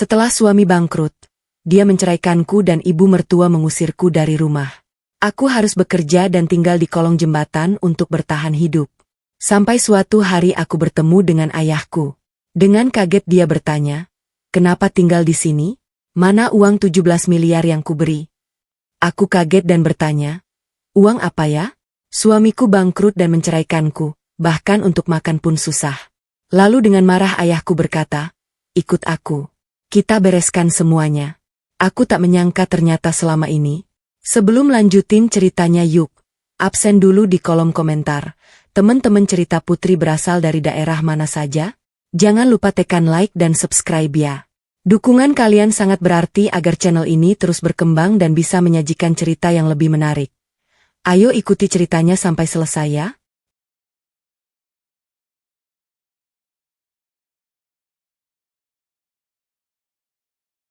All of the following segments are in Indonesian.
Setelah suami bangkrut, dia menceraikanku dan ibu mertua mengusirku dari rumah. Aku harus bekerja dan tinggal di kolong jembatan untuk bertahan hidup. Sampai suatu hari aku bertemu dengan ayahku. Dengan kaget dia bertanya, "Kenapa tinggal di sini? Mana uang 17 miliar yang kuberi?" Aku kaget dan bertanya, "Uang apa ya? Suamiku bangkrut dan menceraikanku, bahkan untuk makan pun susah." Lalu dengan marah ayahku berkata, "Ikut aku. Kita bereskan semuanya." Aku tak menyangka ternyata selama ini. Sebelum lanjutin ceritanya yuk, absen dulu di kolom komentar. Teman-teman cerita Putri berasal dari daerah mana saja? Jangan lupa tekan like dan subscribe ya. Dukungan kalian sangat berarti agar channel ini terus berkembang dan bisa menyajikan cerita yang lebih menarik. Ayo ikuti ceritanya sampai selesai ya.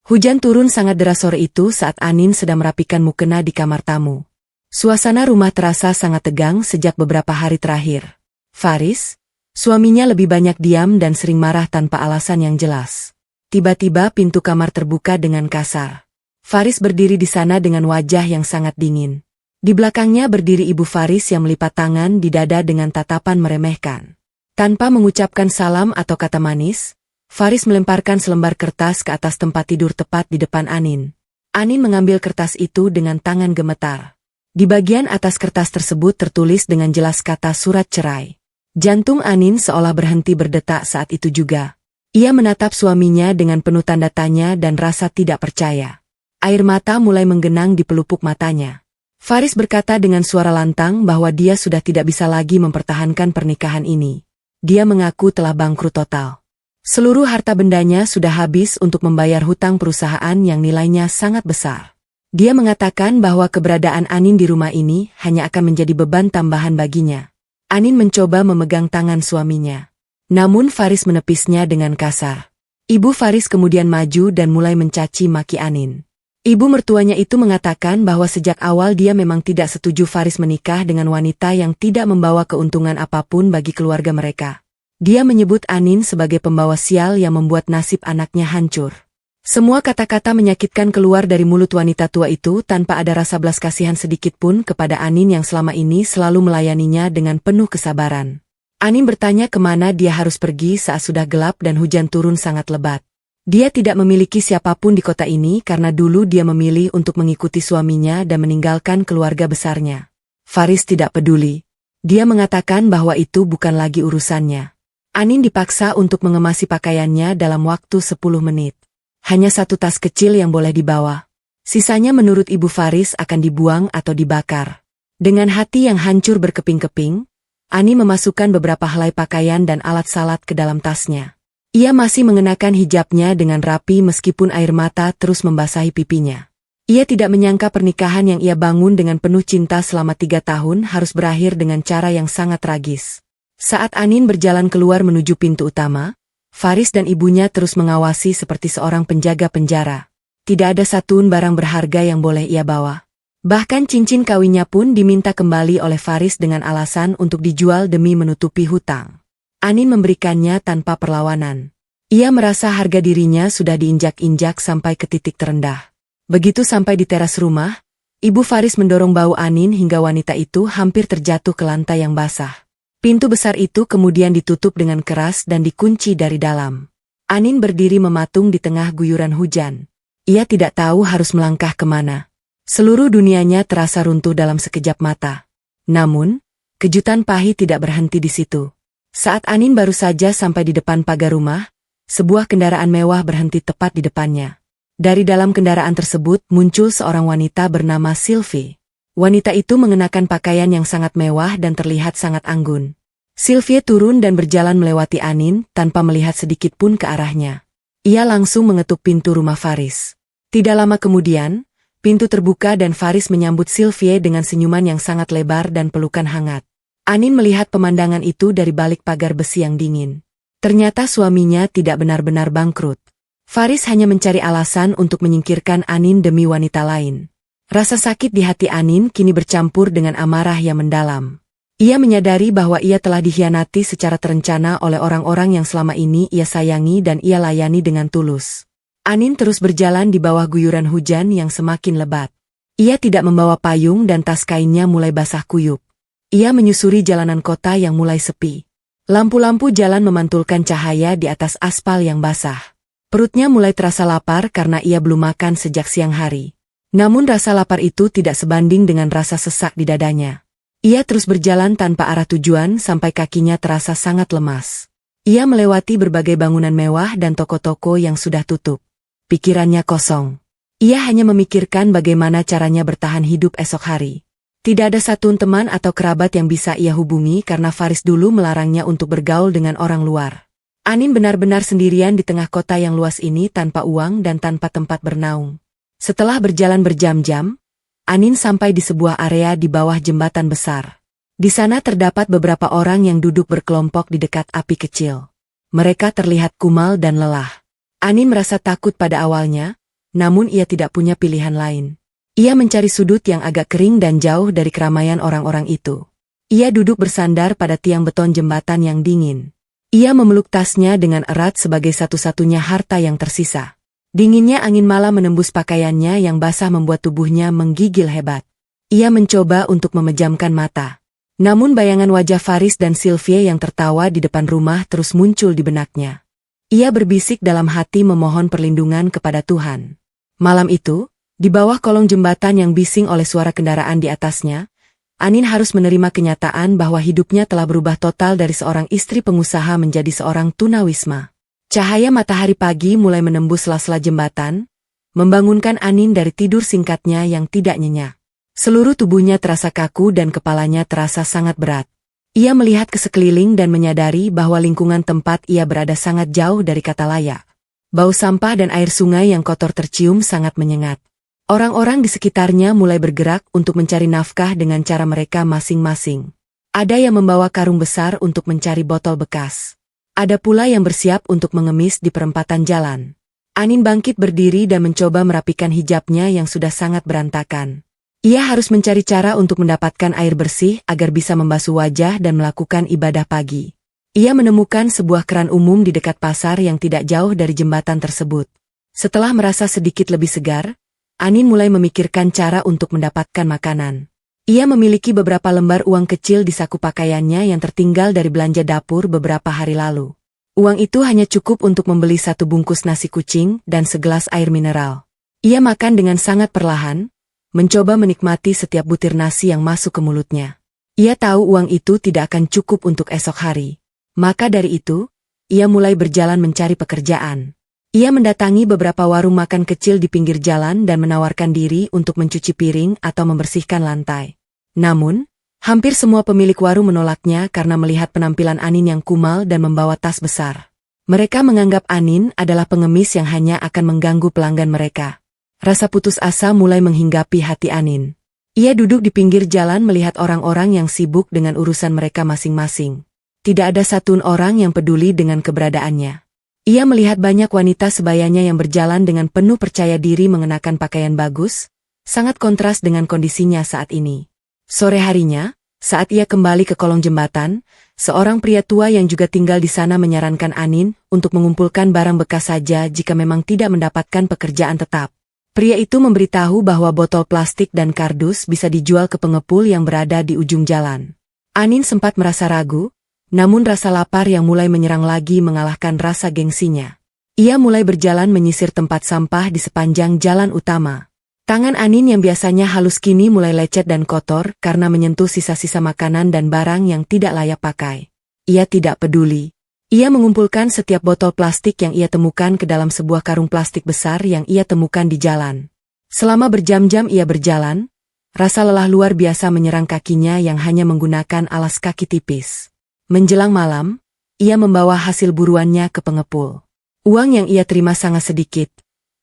Hujan turun sangat deras sore itu saat Anin sedang merapikan mukena di kamar tamu. Suasana rumah terasa sangat tegang sejak beberapa hari terakhir. Faris, suaminya lebih banyak diam dan sering marah tanpa alasan yang jelas. Tiba-tiba pintu kamar terbuka dengan kasar. Faris berdiri di sana dengan wajah yang sangat dingin. Di belakangnya berdiri ibu Faris yang melipat tangan di dada dengan tatapan meremehkan. Tanpa mengucapkan salam atau kata manis, Faris melemparkan selembar kertas ke atas tempat tidur tepat di depan Anin. Anin mengambil kertas itu dengan tangan gemetar. Di bagian atas kertas tersebut tertulis dengan jelas kata surat cerai. Jantung Anin seolah berhenti berdetak saat itu juga. Ia menatap suaminya dengan penuh tanda tanya dan rasa tidak percaya. Air mata mulai menggenang di pelupuk matanya. Faris berkata dengan suara lantang bahwa dia sudah tidak bisa lagi mempertahankan pernikahan ini. Dia mengaku telah bangkrut total. Seluruh harta bendanya sudah habis untuk membayar hutang perusahaan yang nilainya sangat besar. Dia mengatakan bahwa keberadaan Anin di rumah ini hanya akan menjadi beban tambahan baginya. Anin mencoba memegang tangan suaminya. Namun Faris menepisnya dengan kasar. Ibu Faris kemudian maju dan mulai mencaci maki Anin. Ibu mertuanya itu mengatakan bahwa sejak awal dia memang tidak setuju Faris menikah dengan wanita yang tidak membawa keuntungan apapun bagi keluarga mereka. Dia menyebut Anin sebagai pembawa sial yang membuat nasib anaknya hancur. Semua kata-kata menyakitkan keluar dari mulut wanita tua itu tanpa ada rasa belas kasihan sedikit pun kepada Anin yang selama ini selalu melayaninya dengan penuh kesabaran. Anin bertanya kemana dia harus pergi saat sudah gelap dan hujan turun sangat lebat. Dia tidak memiliki siapapun di kota ini karena dulu dia memilih untuk mengikuti suaminya dan meninggalkan keluarga besarnya. Faris tidak peduli. Dia mengatakan bahwa itu bukan lagi urusannya. Anin dipaksa untuk mengemasi pakaiannya dalam waktu 10 menit. Hanya satu tas kecil yang boleh dibawa. Sisanya menurut Ibu Faris akan dibuang atau dibakar. Dengan hati yang hancur berkeping-keping, Anin memasukkan beberapa helai pakaian dan alat salat ke dalam tasnya. Ia masih mengenakan hijabnya dengan rapi meskipun air mata terus membasahi pipinya. Ia tidak menyangka pernikahan yang ia bangun dengan penuh cinta selama 3 tahun harus berakhir dengan cara yang sangat tragis. Saat Anin berjalan keluar menuju pintu utama, Faris dan ibunya terus mengawasi seperti seorang penjaga penjara. Tidak ada satupun barang berharga yang boleh ia bawa. Bahkan cincin kawinnya pun diminta kembali oleh Faris dengan alasan untuk dijual demi menutupi hutang. Anin memberikannya tanpa perlawanan. Ia merasa harga dirinya sudah diinjak-injak sampai ke titik terendah. Begitu sampai di teras rumah, Ibu Faris mendorong bahu Anin hingga wanita itu hampir terjatuh ke lantai yang basah. Pintu besar itu kemudian ditutup dengan keras dan dikunci dari dalam. Anin berdiri mematung di tengah guyuran hujan. Ia tidak tahu harus melangkah kemana. Seluruh dunianya terasa runtuh dalam sekejap mata. Namun, kejutan pahit tidak berhenti di situ. Saat Anin baru saja sampai di depan pagar rumah, sebuah kendaraan mewah berhenti tepat di depannya. Dari dalam kendaraan tersebut muncul seorang wanita bernama Sylvie. Wanita itu mengenakan pakaian yang sangat mewah dan terlihat sangat anggun. Sylvie turun dan berjalan melewati Anin tanpa melihat sedikit pun ke arahnya. Ia langsung mengetuk pintu rumah Faris. Tidak lama kemudian, pintu terbuka dan Faris menyambut Sylvie dengan senyuman yang sangat lebar dan pelukan hangat. Anin melihat pemandangan itu dari balik pagar besi yang dingin. Ternyata suaminya tidak benar-benar bangkrut. Faris hanya mencari alasan untuk menyingkirkan Anin demi wanita lain. Rasa sakit di hati Anin kini bercampur dengan amarah yang mendalam. Ia menyadari bahwa ia telah dikhianati secara terencana oleh orang-orang yang selama ini ia sayangi dan ia layani dengan tulus. Anin terus berjalan di bawah guyuran hujan yang semakin lebat. Ia tidak membawa payung dan tas kainnya mulai basah kuyup. Ia menyusuri jalanan kota yang mulai sepi. Lampu-lampu jalan memantulkan cahaya di atas aspal yang basah. Perutnya mulai terasa lapar karena ia belum makan sejak siang hari. Namun rasa lapar itu tidak sebanding dengan rasa sesak di dadanya. Ia terus berjalan tanpa arah tujuan sampai kakinya terasa sangat lemas. Ia melewati berbagai bangunan mewah dan toko-toko yang sudah tutup. Pikirannya kosong. Ia hanya memikirkan bagaimana caranya bertahan hidup esok hari. Tidak ada satupun teman atau kerabat yang bisa ia hubungi karena Faris dulu melarangnya untuk bergaul dengan orang luar. Anin benar-benar sendirian di tengah kota yang luas ini tanpa uang dan tanpa tempat bernaung. Setelah berjalan berjam-jam, Anin sampai di sebuah area di bawah jembatan besar. Di sana terdapat beberapa orang yang duduk berkelompok di dekat api kecil. Mereka terlihat kumal dan lelah. Anin merasa takut pada awalnya, namun ia tidak punya pilihan lain. Ia mencari sudut yang agak kering dan jauh dari keramaian orang-orang itu. Ia duduk bersandar pada tiang beton jembatan yang dingin. Ia memeluk tasnya dengan erat sebagai satu-satunya harta yang tersisa. Dinginnya angin malam menembus pakaiannya yang basah membuat tubuhnya menggigil hebat. Ia mencoba untuk memejamkan mata. Namun bayangan wajah Faris dan Sylvia yang tertawa di depan rumah terus muncul di benaknya. Ia berbisik dalam hati memohon perlindungan kepada Tuhan. Malam itu, di bawah kolong jembatan yang bising oleh suara kendaraan di atasnya, Anin harus menerima kenyataan bahwa hidupnya telah berubah total dari seorang istri pengusaha menjadi seorang tunawisma. Cahaya matahari pagi mulai menembus sela-sela jembatan, membangunkan Anin dari tidur singkatnya yang tidak nyenyak. Seluruh tubuhnya terasa kaku dan kepalanya terasa sangat berat. Ia melihat ke sekeliling dan menyadari bahwa lingkungan tempat ia berada sangat jauh dari kata layak. Bau sampah dan air sungai yang kotor tercium sangat menyengat. Orang-orang di sekitarnya mulai bergerak untuk mencari nafkah dengan cara mereka masing-masing. Ada yang membawa karung besar untuk mencari botol bekas. Ada pula yang bersiap untuk mengemis di perempatan jalan. Anin bangkit berdiri dan mencoba merapikan hijabnya yang sudah sangat berantakan. Ia harus mencari cara untuk mendapatkan air bersih agar bisa membasuh wajah dan melakukan ibadah pagi. Ia menemukan sebuah keran umum di dekat pasar yang tidak jauh dari jembatan tersebut. Setelah merasa sedikit lebih segar, Anin mulai memikirkan cara untuk mendapatkan makanan. Ia memiliki beberapa lembar uang kecil di saku pakaiannya yang tertinggal dari belanja dapur beberapa hari lalu. Uang itu hanya cukup untuk membeli satu bungkus nasi kucing dan segelas air mineral. Ia makan dengan sangat perlahan, mencoba menikmati setiap butir nasi yang masuk ke mulutnya. Ia tahu uang itu tidak akan cukup untuk esok hari. Maka dari itu, ia mulai berjalan mencari pekerjaan. Ia mendatangi beberapa warung makan kecil di pinggir jalan dan menawarkan diri untuk mencuci piring atau membersihkan lantai. Namun, hampir semua pemilik warung menolaknya karena melihat penampilan Anin yang kumal dan membawa tas besar. Mereka menganggap Anin adalah pengemis yang hanya akan mengganggu pelanggan mereka. Rasa putus asa mulai menghinggapi hati Anin. Ia duduk di pinggir jalan melihat orang-orang yang sibuk dengan urusan mereka masing-masing. Tidak ada satupun orang yang peduli dengan keberadaannya. Ia melihat banyak wanita sebayanya yang berjalan dengan penuh percaya diri mengenakan pakaian bagus, sangat kontras dengan kondisinya saat ini. Sore harinya, saat ia kembali ke kolong jembatan, seorang pria tua yang juga tinggal di sana menyarankan Anin untuk mengumpulkan barang bekas saja jika memang tidak mendapatkan pekerjaan tetap. Pria itu memberitahu bahwa botol plastik dan kardus bisa dijual ke pengepul yang berada di ujung jalan. Anin sempat merasa ragu, namun rasa lapar yang mulai menyerang lagi mengalahkan rasa gengsinya. Ia mulai berjalan menyisir tempat sampah di sepanjang jalan utama. Tangan Anin yang biasanya halus kini mulai lecet dan kotor karena menyentuh sisa-sisa makanan dan barang yang tidak layak pakai. Ia tidak peduli. Ia mengumpulkan setiap botol plastik yang ia temukan ke dalam sebuah karung plastik besar yang ia temukan di jalan. Selama berjam-jam ia berjalan, rasa lelah luar biasa menyerang kakinya yang hanya menggunakan alas kaki tipis. Menjelang malam, ia membawa hasil buruannya ke pengepul. Uang yang ia terima sangat sedikit,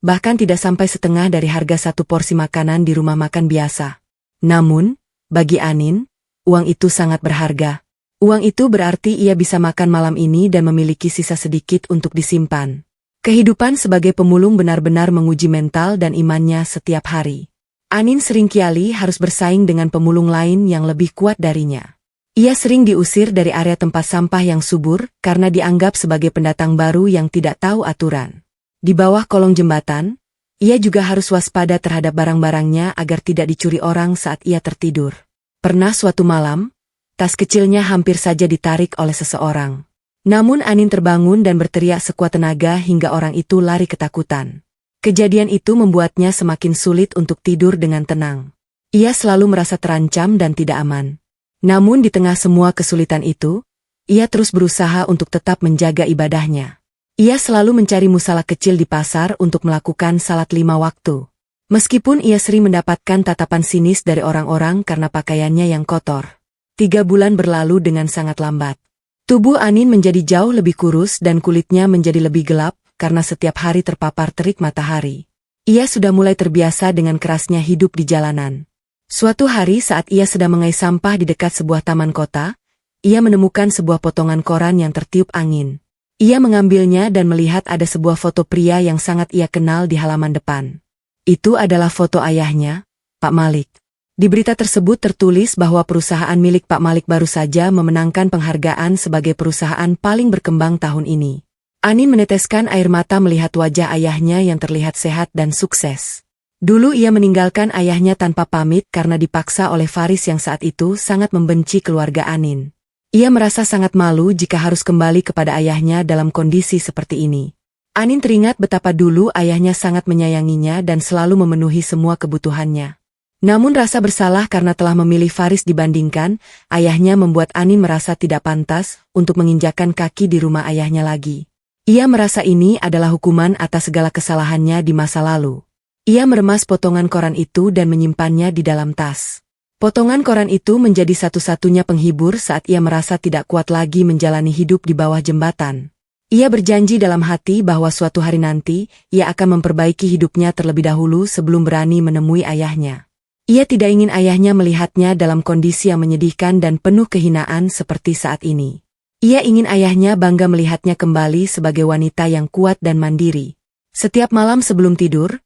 bahkan tidak sampai setengah dari harga satu porsi makanan di rumah makan biasa. Namun, bagi Anin, uang itu sangat berharga. Uang itu berarti ia bisa makan malam ini dan memiliki sisa sedikit untuk disimpan. Kehidupan sebagai pemulung benar-benar menguji mental dan imannya setiap hari. Anin seringkali harus bersaing dengan pemulung lain yang lebih kuat darinya. Ia sering diusir dari area tempat sampah yang subur karena dianggap sebagai pendatang baru yang tidak tahu aturan. Di bawah kolong jembatan, ia juga harus waspada terhadap barang-barangnya agar tidak dicuri orang saat ia tertidur. Pernah suatu malam, tas kecilnya hampir saja ditarik oleh seseorang. Namun Anin terbangun dan berteriak sekuat tenaga hingga orang itu lari ketakutan. Kejadian itu membuatnya semakin sulit untuk tidur dengan tenang. Ia selalu merasa terancam dan tidak aman. Namun di tengah semua kesulitan itu, ia terus berusaha untuk tetap menjaga ibadahnya. Ia selalu mencari musala kecil di pasar untuk melakukan salat 5 waktu. Meskipun ia sering mendapatkan tatapan sinis dari orang-orang karena pakaiannya yang kotor. 3 bulan berlalu dengan sangat lambat. Tubuh Anin menjadi jauh lebih kurus dan kulitnya menjadi lebih gelap karena setiap hari terpapar terik matahari. Ia sudah mulai terbiasa dengan kerasnya hidup di jalanan. Suatu hari saat ia sedang mengais sampah di dekat sebuah taman kota, ia menemukan sebuah potongan koran yang tertiup angin. Ia mengambilnya dan melihat ada sebuah foto pria yang sangat ia kenal di halaman depan. Itu adalah foto ayahnya, Pak Malik. Di berita tersebut tertulis bahwa perusahaan milik Pak Malik baru saja memenangkan penghargaan sebagai perusahaan paling berkembang tahun ini. Anin meneteskan air mata melihat wajah ayahnya yang terlihat sehat dan sukses. Dulu ia meninggalkan ayahnya tanpa pamit karena dipaksa oleh Faris yang saat itu sangat membenci keluarga Anin. Ia merasa sangat malu jika harus kembali kepada ayahnya dalam kondisi seperti ini. Anin teringat betapa dulu ayahnya sangat menyayanginya dan selalu memenuhi semua kebutuhannya. Namun rasa bersalah karena telah memilih Faris dibandingkan ayahnya membuat Anin merasa tidak pantas untuk menginjakkan kaki di rumah ayahnya lagi. Ia merasa ini adalah hukuman atas segala kesalahannya di masa lalu. Ia meremas potongan koran itu dan menyimpannya di dalam tas. Potongan koran itu menjadi satu-satunya penghibur saat ia merasa tidak kuat lagi menjalani hidup di bawah jembatan. Ia berjanji dalam hati bahwa suatu hari nanti, ia akan memperbaiki hidupnya terlebih dahulu sebelum berani menemui ayahnya. Ia tidak ingin ayahnya melihatnya dalam kondisi yang menyedihkan dan penuh kehinaan seperti saat ini. Ia ingin ayahnya bangga melihatnya kembali sebagai wanita yang kuat dan mandiri. Setiap malam sebelum tidur,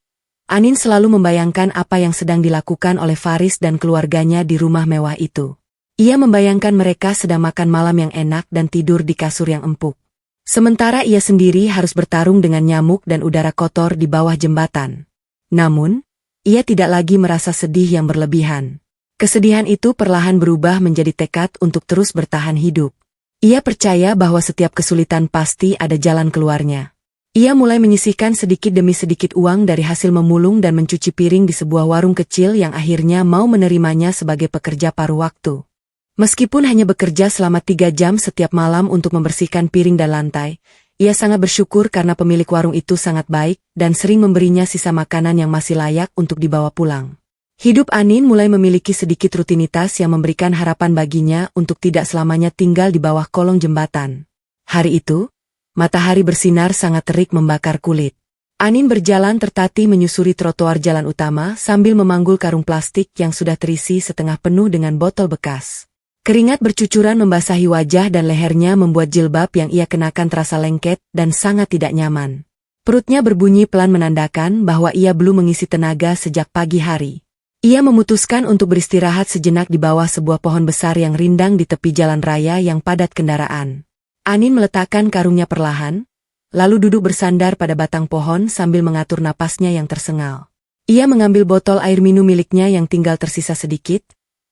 Anin selalu membayangkan apa yang sedang dilakukan oleh Faris dan keluarganya di rumah mewah itu. Ia membayangkan mereka sedang makan malam yang enak dan tidur di kasur yang empuk. Sementara ia sendiri harus bertarung dengan nyamuk dan udara kotor di bawah jembatan. Namun, ia tidak lagi merasa sedih yang berlebihan. Kesedihan itu perlahan berubah menjadi tekad untuk terus bertahan hidup. Ia percaya bahwa setiap kesulitan pasti ada jalan keluarnya. Ia mulai menyisihkan sedikit demi sedikit uang dari hasil memulung dan mencuci piring di sebuah warung kecil yang akhirnya mau menerimanya sebagai pekerja paruh waktu. Meskipun hanya bekerja selama 3 jam setiap malam untuk membersihkan piring dan lantai, ia sangat bersyukur karena pemilik warung itu sangat baik dan sering memberinya sisa makanan yang masih layak untuk dibawa pulang. Hidup Anin mulai memiliki sedikit rutinitas yang memberikan harapan baginya untuk tidak selamanya tinggal di bawah kolong jembatan. Hari itu, matahari bersinar sangat terik membakar kulit. Anin berjalan tertatih menyusuri trotoar jalan utama sambil memanggul karung plastik yang sudah terisi setengah penuh dengan botol bekas. Keringat bercucuran membasahi wajah dan lehernya membuat jilbab yang ia kenakan terasa lengket dan sangat tidak nyaman. Perutnya berbunyi pelan menandakan bahwa ia belum mengisi tenaga sejak pagi hari. Ia memutuskan untuk beristirahat sejenak di bawah sebuah pohon besar yang rindang di tepi jalan raya yang padat kendaraan. Anin meletakkan karungnya perlahan, lalu duduk bersandar pada batang pohon sambil mengatur napasnya yang tersengal. Ia mengambil botol air minum miliknya yang tinggal tersisa sedikit,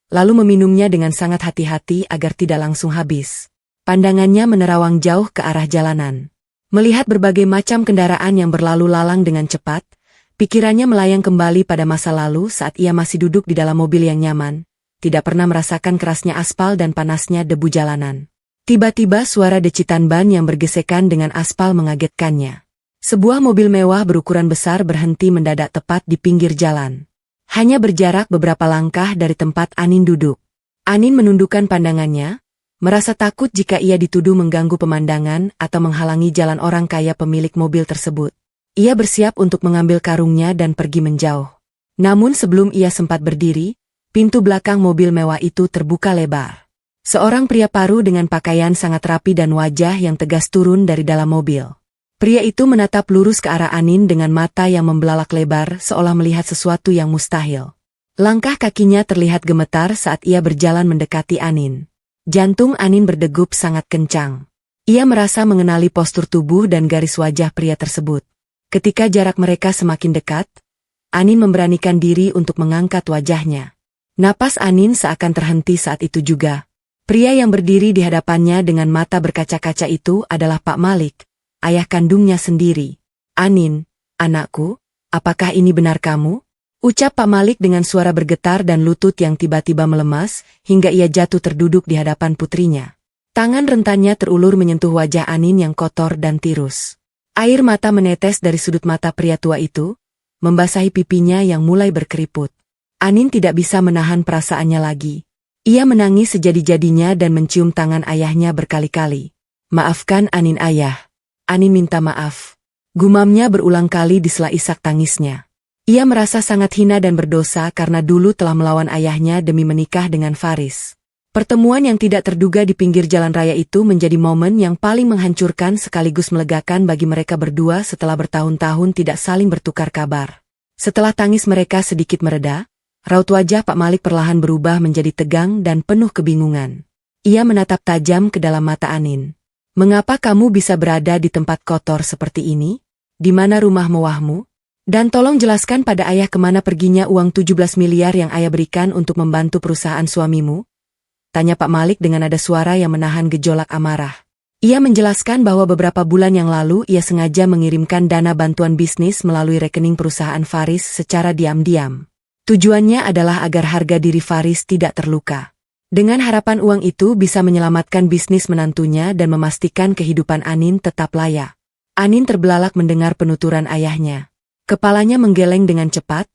lalu meminumnya dengan sangat hati-hati agar tidak langsung habis. Pandangannya menerawang jauh ke arah jalanan. Melihat berbagai macam kendaraan yang berlalu lalang dengan cepat, pikirannya melayang kembali pada masa lalu saat ia masih duduk di dalam mobil yang nyaman, tidak pernah merasakan kerasnya aspal dan panasnya debu jalanan. Tiba-tiba suara decitan ban yang bergesekan dengan aspal mengagetkannya. Sebuah mobil mewah berukuran besar berhenti mendadak tepat di pinggir jalan. Hanya berjarak beberapa langkah dari tempat Anin duduk. Anin menundukkan pandangannya, merasa takut jika ia dituduh mengganggu pemandangan atau menghalangi jalan orang kaya pemilik mobil tersebut. Ia bersiap untuk mengambil karungnya dan pergi menjauh. Namun sebelum ia sempat berdiri, pintu belakang mobil mewah itu terbuka lebar. Seorang pria paruh dengan pakaian sangat rapi dan wajah yang tegas turun dari dalam mobil. Pria itu menatap lurus ke arah Anin dengan mata yang membelalak lebar seolah melihat sesuatu yang mustahil. Langkah kakinya terlihat gemetar saat ia berjalan mendekati Anin. Jantung Anin berdegup sangat kencang. Ia merasa mengenali postur tubuh dan garis wajah pria tersebut. Ketika jarak mereka semakin dekat, Anin memberanikan diri untuk mengangkat wajahnya. Napas Anin seakan terhenti saat itu juga. Pria yang berdiri di hadapannya dengan mata berkaca-kaca itu adalah Pak Malik, ayah kandungnya sendiri. "Anin, anakku, apakah ini benar kamu?" Ucap Pak Malik dengan suara bergetar dan lutut yang tiba-tiba melemas, hingga ia jatuh terduduk di hadapan putrinya. Tangan rentannya terulur menyentuh wajah Anin yang kotor dan tirus. Air mata menetes dari sudut mata pria tua itu, membasahi pipinya yang mulai berkeriput. Anin tidak bisa menahan perasaannya lagi. Ia menangis sejadi-jadinya dan mencium tangan ayahnya berkali-kali. "Maafkan Anin ayah. Anin minta maaf." Gumamnya berulang kali di sela isak tangisnya. Ia merasa sangat hina dan berdosa karena dulu telah melawan ayahnya demi menikah dengan Faris. Pertemuan yang tidak terduga di pinggir jalan raya itu menjadi momen yang paling menghancurkan sekaligus melegakan bagi mereka berdua setelah bertahun-tahun tidak saling bertukar kabar. Setelah tangis mereka sedikit mereda, raut wajah Pak Malik perlahan berubah menjadi tegang dan penuh kebingungan. Ia menatap tajam ke dalam mata Anin. "Mengapa kamu bisa berada di tempat kotor seperti ini? Di mana rumah mewahmu? Dan tolong jelaskan pada ayah kemana perginya uang 17 miliar yang ayah berikan untuk membantu perusahaan suamimu?" Tanya Pak Malik dengan nada suara yang menahan gejolak amarah. Ia menjelaskan bahwa beberapa bulan yang lalu ia sengaja mengirimkan dana bantuan bisnis melalui rekening perusahaan Faris secara diam-diam. Tujuannya adalah agar harga diri Faris tidak terluka. Dengan harapan uang itu bisa menyelamatkan bisnis menantunya dan memastikan kehidupan Anin tetap layak. Anin terbelalak mendengar penuturan ayahnya. Kepalanya menggeleng dengan cepat,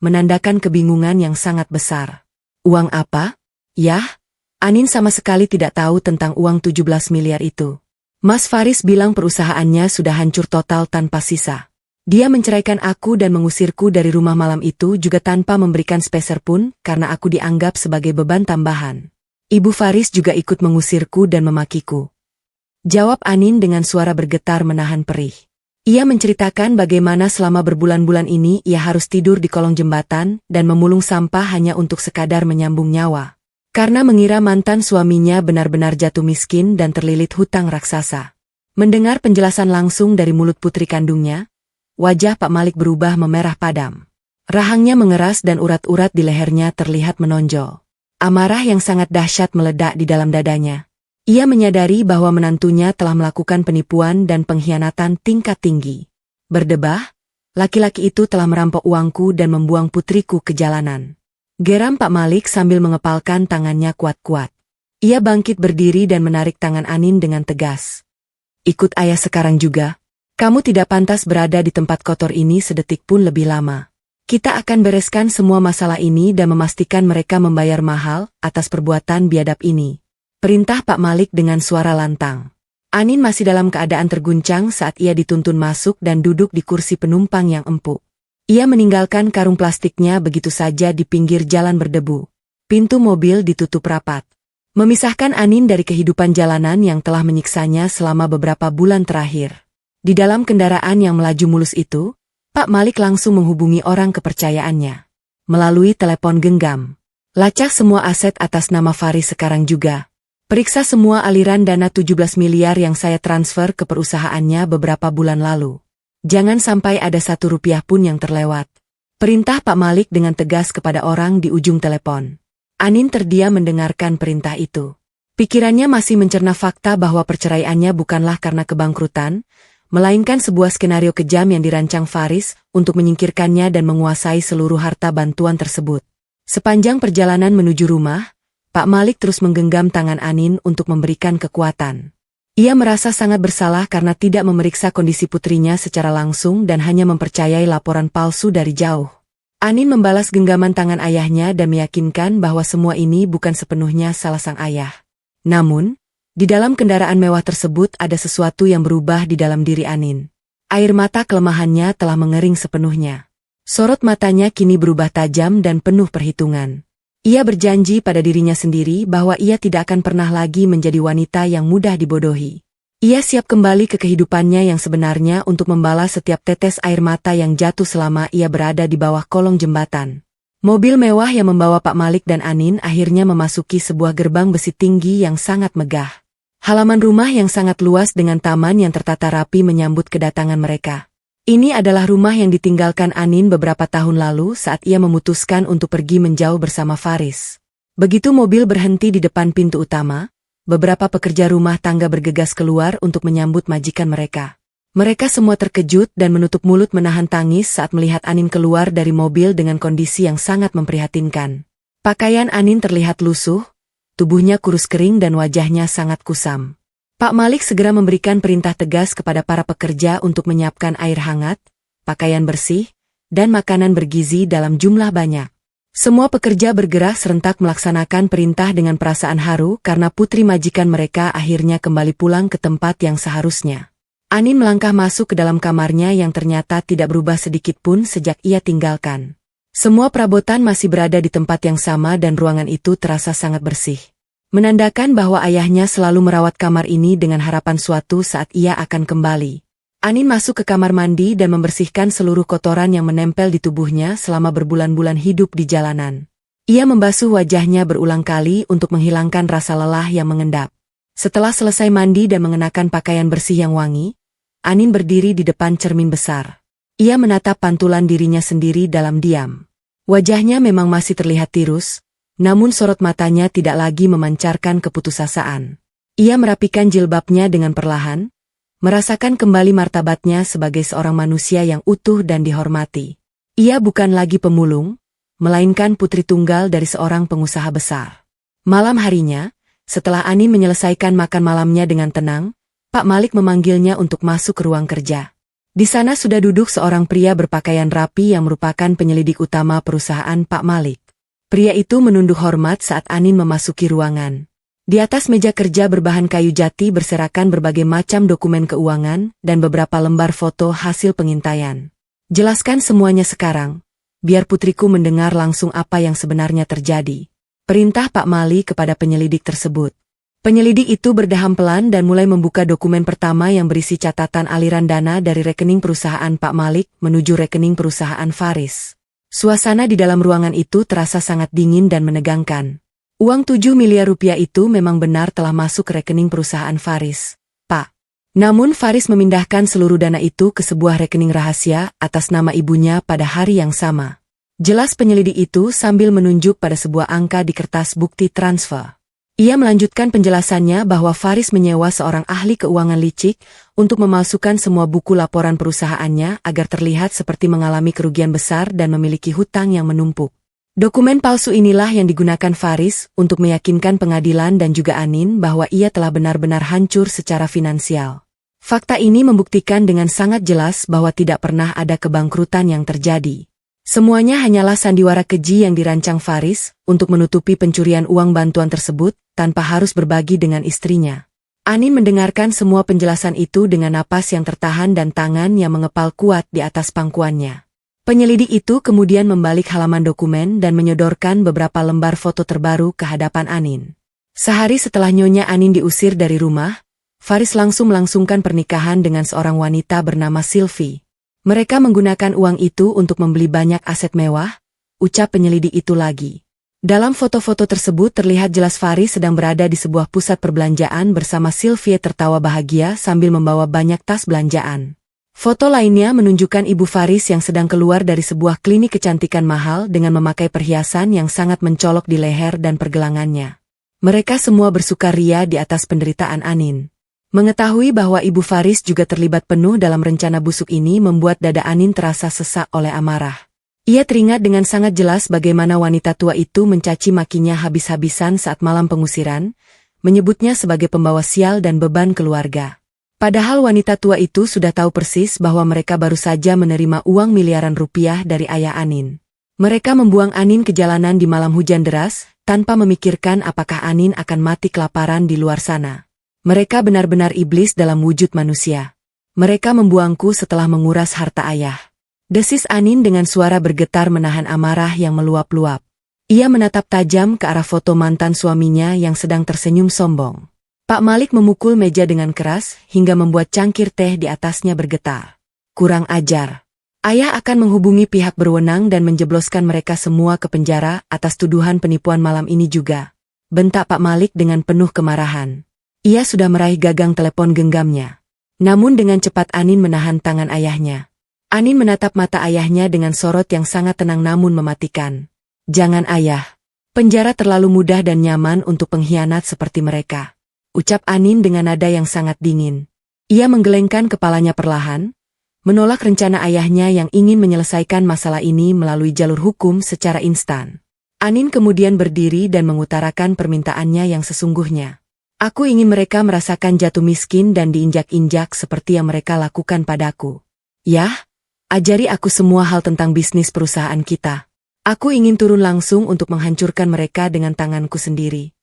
menandakan kebingungan yang sangat besar. "Uang apa? Yah?" Anin sama sekali tidak tahu tentang uang 17 miliar itu. Mas Faris bilang perusahaannya sudah hancur total tanpa sisa. "Dia menceraikan aku dan mengusirku dari rumah malam itu juga tanpa memberikan sepeser pun karena aku dianggap sebagai beban tambahan. Ibu Faris juga ikut mengusirku dan memakiku." Jawab Anin dengan suara bergetar menahan perih. Ia menceritakan bagaimana selama berbulan-bulan ini ia harus tidur di kolong jembatan dan memulung sampah hanya untuk sekadar menyambung nyawa. Karena mengira mantan suaminya benar-benar jatuh miskin dan terlilit hutang raksasa. Mendengar penjelasan langsung dari mulut putri kandungnya, wajah Pak Malik berubah memerah padam. Rahangnya mengeras dan urat-urat di lehernya terlihat menonjol. Amarah yang sangat dahsyat meledak di dalam dadanya. Ia menyadari bahwa menantunya telah melakukan penipuan dan pengkhianatan tingkat tinggi. Berdebah, "Laki-laki itu telah merampok uangku dan membuang putriku ke jalanan." Geram Pak Malik sambil mengepalkan tangannya kuat-kuat. Ia bangkit berdiri dan menarik tangan Anin dengan tegas. "Ikut ayah sekarang juga. Kamu tidak pantas berada di tempat kotor ini sedetik pun lebih lama. Kita akan bereskan semua masalah ini dan memastikan mereka membayar mahal atas perbuatan biadab ini." Perintah Pak Malik dengan suara lantang. Anin masih dalam keadaan terguncang saat ia dituntun masuk dan duduk di kursi penumpang yang empuk. Ia meninggalkan karung plastiknya begitu saja di pinggir jalan berdebu. Pintu mobil ditutup rapat. Memisahkan Anin dari kehidupan jalanan yang telah menyiksanya selama beberapa bulan terakhir. Di dalam kendaraan yang melaju mulus itu, Pak Malik langsung menghubungi orang kepercayaannya. Melalui telepon genggam. "Lacak semua aset atas nama Faris sekarang juga. Periksa semua aliran dana 17 miliar yang saya transfer ke perusahaannya beberapa bulan lalu. Jangan sampai ada 1 rupiah pun yang terlewat." Perintah Pak Malik dengan tegas kepada orang di ujung telepon. Anin terdiam mendengarkan perintah itu. Pikirannya masih mencerna fakta bahwa perceraiannya bukanlah karena kebangkrutan, melainkan sebuah skenario kejam yang dirancang Faris untuk menyingkirkannya dan menguasai seluruh harta bantuan tersebut. Sepanjang perjalanan menuju rumah, Pak Malik terus menggenggam tangan Anin untuk memberikan kekuatan. Ia merasa sangat bersalah karena tidak memeriksa kondisi putrinya secara langsung dan hanya mempercayai laporan palsu dari jauh. Anin membalas genggaman tangan ayahnya dan meyakinkan bahwa semua ini bukan sepenuhnya salah sang ayah. Namun, di dalam kendaraan mewah tersebut ada sesuatu yang berubah di dalam diri Anin. Air mata kelemahannya telah mengering sepenuhnya. Sorot matanya kini berubah tajam dan penuh perhitungan. Ia berjanji pada dirinya sendiri bahwa ia tidak akan pernah lagi menjadi wanita yang mudah dibodohi. Ia siap kembali ke kehidupannya yang sebenarnya untuk membalas setiap tetes air mata yang jatuh selama ia berada di bawah kolong jembatan. Mobil mewah yang membawa Pak Malik dan Anin akhirnya memasuki sebuah gerbang besi tinggi yang sangat megah. Halaman rumah yang sangat luas dengan taman yang tertata rapi menyambut kedatangan mereka. Ini adalah rumah yang ditinggalkan Anin beberapa tahun lalu saat ia memutuskan untuk pergi menjauh bersama Faris. Begitu mobil berhenti di depan pintu utama, beberapa pekerja rumah tangga bergegas keluar untuk menyambut majikan mereka. Mereka semua terkejut dan menutup mulut menahan tangis saat melihat Anin keluar dari mobil dengan kondisi yang sangat memprihatinkan. Pakaian Anin terlihat lusuh, tubuhnya kurus kering dan wajahnya sangat kusam. Pak Malik segera memberikan perintah tegas kepada para pekerja untuk menyiapkan air hangat, pakaian bersih, dan makanan bergizi dalam jumlah banyak. Semua pekerja bergerak serentak melaksanakan perintah dengan perasaan haru karena putri majikan mereka akhirnya kembali pulang ke tempat yang seharusnya. Anin melangkah masuk ke dalam kamarnya yang ternyata tidak berubah sedikit pun sejak ia tinggalkan. Semua perabotan masih berada di tempat yang sama dan ruangan itu terasa sangat bersih. Menandakan bahwa ayahnya selalu merawat kamar ini dengan harapan suatu saat ia akan kembali. Anin masuk ke kamar mandi dan membersihkan seluruh kotoran yang menempel di tubuhnya selama berbulan-bulan hidup di jalanan. Ia membasuh wajahnya berulang kali untuk menghilangkan rasa lelah yang mengendap. Setelah selesai mandi dan mengenakan pakaian bersih yang wangi, Anin berdiri di depan cermin besar. Ia menatap pantulan dirinya sendiri dalam diam. Wajahnya memang masih terlihat tirus, namun sorot matanya tidak lagi memancarkan keputusasaan. Ia merapikan jilbabnya dengan perlahan, merasakan kembali martabatnya sebagai seorang manusia yang utuh dan dihormati. Ia bukan lagi pemulung, melainkan putri tunggal dari seorang pengusaha besar. Malam harinya, setelah Anin menyelesaikan makan malamnya dengan tenang, Pak Malik memanggilnya untuk masuk ke ruang kerja. Di sana sudah duduk seorang pria berpakaian rapi yang merupakan penyelidik utama perusahaan Pak Malik. Pria itu menunduk hormat saat Anin memasuki ruangan. Di atas meja kerja berbahan kayu jati berserakan berbagai macam dokumen keuangan dan beberapa lembar foto hasil pengintaian. Jelaskan semuanya sekarang, biar putriku mendengar langsung apa yang sebenarnya terjadi. Perintah Pak Malik kepada penyelidik tersebut. Penyelidik itu berdeham pelan dan mulai membuka dokumen pertama yang berisi catatan aliran dana dari rekening perusahaan Pak Malik menuju rekening perusahaan Faris. Suasana di dalam ruangan itu terasa sangat dingin dan menegangkan. Uang 7 miliar rupiah itu memang benar telah masuk ke rekening perusahaan Faris, Pak. Namun Faris memindahkan seluruh dana itu ke sebuah rekening rahasia atas nama ibunya pada hari yang sama. Jelas penyelidik itu sambil menunjuk pada sebuah angka di kertas bukti transfer. Ia melanjutkan penjelasannya bahwa Faris menyewa seorang ahli keuangan licik untuk memalsukan semua buku laporan perusahaannya agar terlihat seperti mengalami kerugian besar dan memiliki hutang yang menumpuk. Dokumen palsu inilah yang digunakan Faris untuk meyakinkan pengadilan dan juga Anin bahwa ia telah benar-benar hancur secara finansial. Fakta ini membuktikan dengan sangat jelas bahwa tidak pernah ada kebangkrutan yang terjadi. Semuanya hanyalah sandiwara keji yang dirancang Faris untuk menutupi pencurian uang bantuan tersebut tanpa harus berbagi dengan istrinya. Anin mendengarkan semua penjelasan itu dengan napas yang tertahan dan tangan yang mengepal kuat di atas pangkuannya. Penyelidik itu kemudian membalik halaman dokumen dan menyodorkan beberapa lembar foto terbaru ke hadapan Anin. Sehari setelah Nyonya Anin diusir dari rumah, Faris langsung melangsungkan pernikahan dengan seorang wanita bernama Sylvie. Mereka menggunakan uang itu untuk membeli banyak aset mewah, ucap penyelidik itu lagi. Dalam foto-foto tersebut terlihat jelas Faris sedang berada di sebuah pusat perbelanjaan bersama Sylvie tertawa bahagia sambil membawa banyak tas belanjaan. Foto lainnya menunjukkan ibu Faris yang sedang keluar dari sebuah klinik kecantikan mahal dengan memakai perhiasan yang sangat mencolok di leher dan pergelangannya. Mereka semua bersukaria di atas penderitaan Anin. Mengetahui bahwa ibu Faris juga terlibat penuh dalam rencana busuk ini membuat dada Anin terasa sesak oleh amarah. Ia teringat dengan sangat jelas bagaimana wanita tua itu mencaci makinya habis-habisan saat malam pengusiran, menyebutnya sebagai pembawa sial dan beban keluarga. Padahal wanita tua itu sudah tahu persis bahwa mereka baru saja menerima uang miliaran rupiah dari ayah Anin. Mereka membuang Anin ke jalanan di malam hujan deras, tanpa memikirkan apakah Anin akan mati kelaparan di luar sana. Mereka benar-benar iblis dalam wujud manusia. Mereka membuangku setelah menguras harta ayah. Desis Anin dengan suara bergetar menahan amarah yang meluap-luap. Ia menatap tajam ke arah foto mantan suaminya yang sedang tersenyum sombong. Pak Malik memukul meja dengan keras hingga membuat cangkir teh di atasnya bergetar. Kurang ajar. Ayah akan menghubungi pihak berwenang dan menjebloskan mereka semua ke penjara atas tuduhan penipuan malam ini juga. Bentak Pak Malik dengan penuh kemarahan. Ia sudah meraih gagang telepon genggamnya. Namun dengan cepat Anin menahan tangan ayahnya. Anin menatap mata ayahnya dengan sorot yang sangat tenang namun mematikan. "Jangan ayah. Penjara terlalu mudah dan nyaman untuk pengkhianat seperti mereka," ucap Anin dengan nada yang sangat dingin. Ia menggelengkan kepalanya perlahan, menolak rencana ayahnya yang ingin menyelesaikan masalah ini melalui jalur hukum secara instan. Anin kemudian berdiri dan mengutarakan permintaannya yang sesungguhnya. "Aku ingin mereka merasakan jatuh miskin dan diinjak-injak seperti yang mereka lakukan padaku. Yah, ajari aku semua hal tentang bisnis perusahaan kita. Aku ingin turun langsung untuk menghancurkan mereka dengan tanganku sendiri,"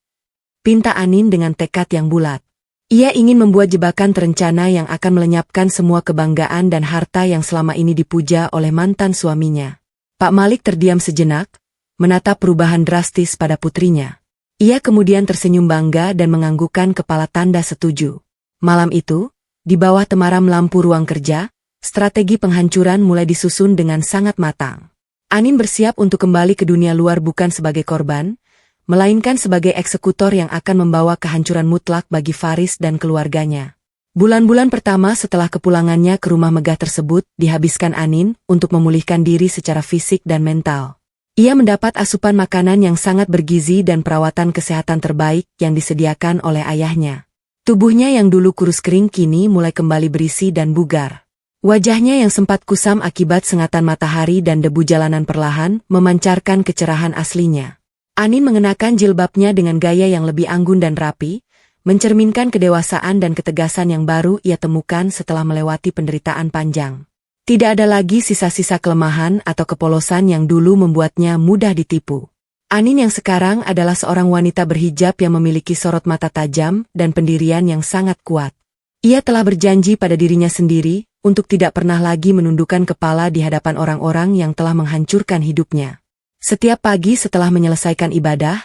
pinta Anin dengan tekad yang bulat. Ia ingin membuat jebakan terencana yang akan melenyapkan semua kebanggaan dan harta yang selama ini dipuja oleh mantan suaminya. Pak Malik terdiam sejenak, menatap perubahan drastis pada putrinya. Ia kemudian tersenyum bangga dan menganggukkan kepala tanda setuju. Malam itu, di bawah temaram lampu ruang kerja, strategi penghancuran mulai disusun dengan sangat matang. Anin bersiap untuk kembali ke dunia luar bukan sebagai korban, melainkan sebagai eksekutor yang akan membawa kehancuran mutlak bagi Faris dan keluarganya. Bulan-bulan pertama setelah kepulangannya ke rumah megah tersebut dihabiskan Anin untuk memulihkan diri secara fisik dan mental. Ia mendapat asupan makanan yang sangat bergizi dan perawatan kesehatan terbaik yang disediakan oleh ayahnya. Tubuhnya yang dulu kurus kering kini mulai kembali berisi dan bugar. Wajahnya yang sempat kusam akibat sengatan matahari dan debu jalanan perlahan memancarkan kecerahan aslinya. Anin mengenakan jilbabnya dengan gaya yang lebih anggun dan rapi, mencerminkan kedewasaan dan ketegasan yang baru ia temukan setelah melewati penderitaan panjang. Tidak ada lagi sisa-sisa kelemahan atau kepolosan yang dulu membuatnya mudah ditipu. Anin yang sekarang adalah seorang wanita berhijab yang memiliki sorot mata tajam dan pendirian yang sangat kuat. Ia telah berjanji pada dirinya sendiri untuk tidak pernah lagi menundukkan kepala di hadapan orang-orang yang telah menghancurkan hidupnya. Setiap pagi setelah menyelesaikan ibadah,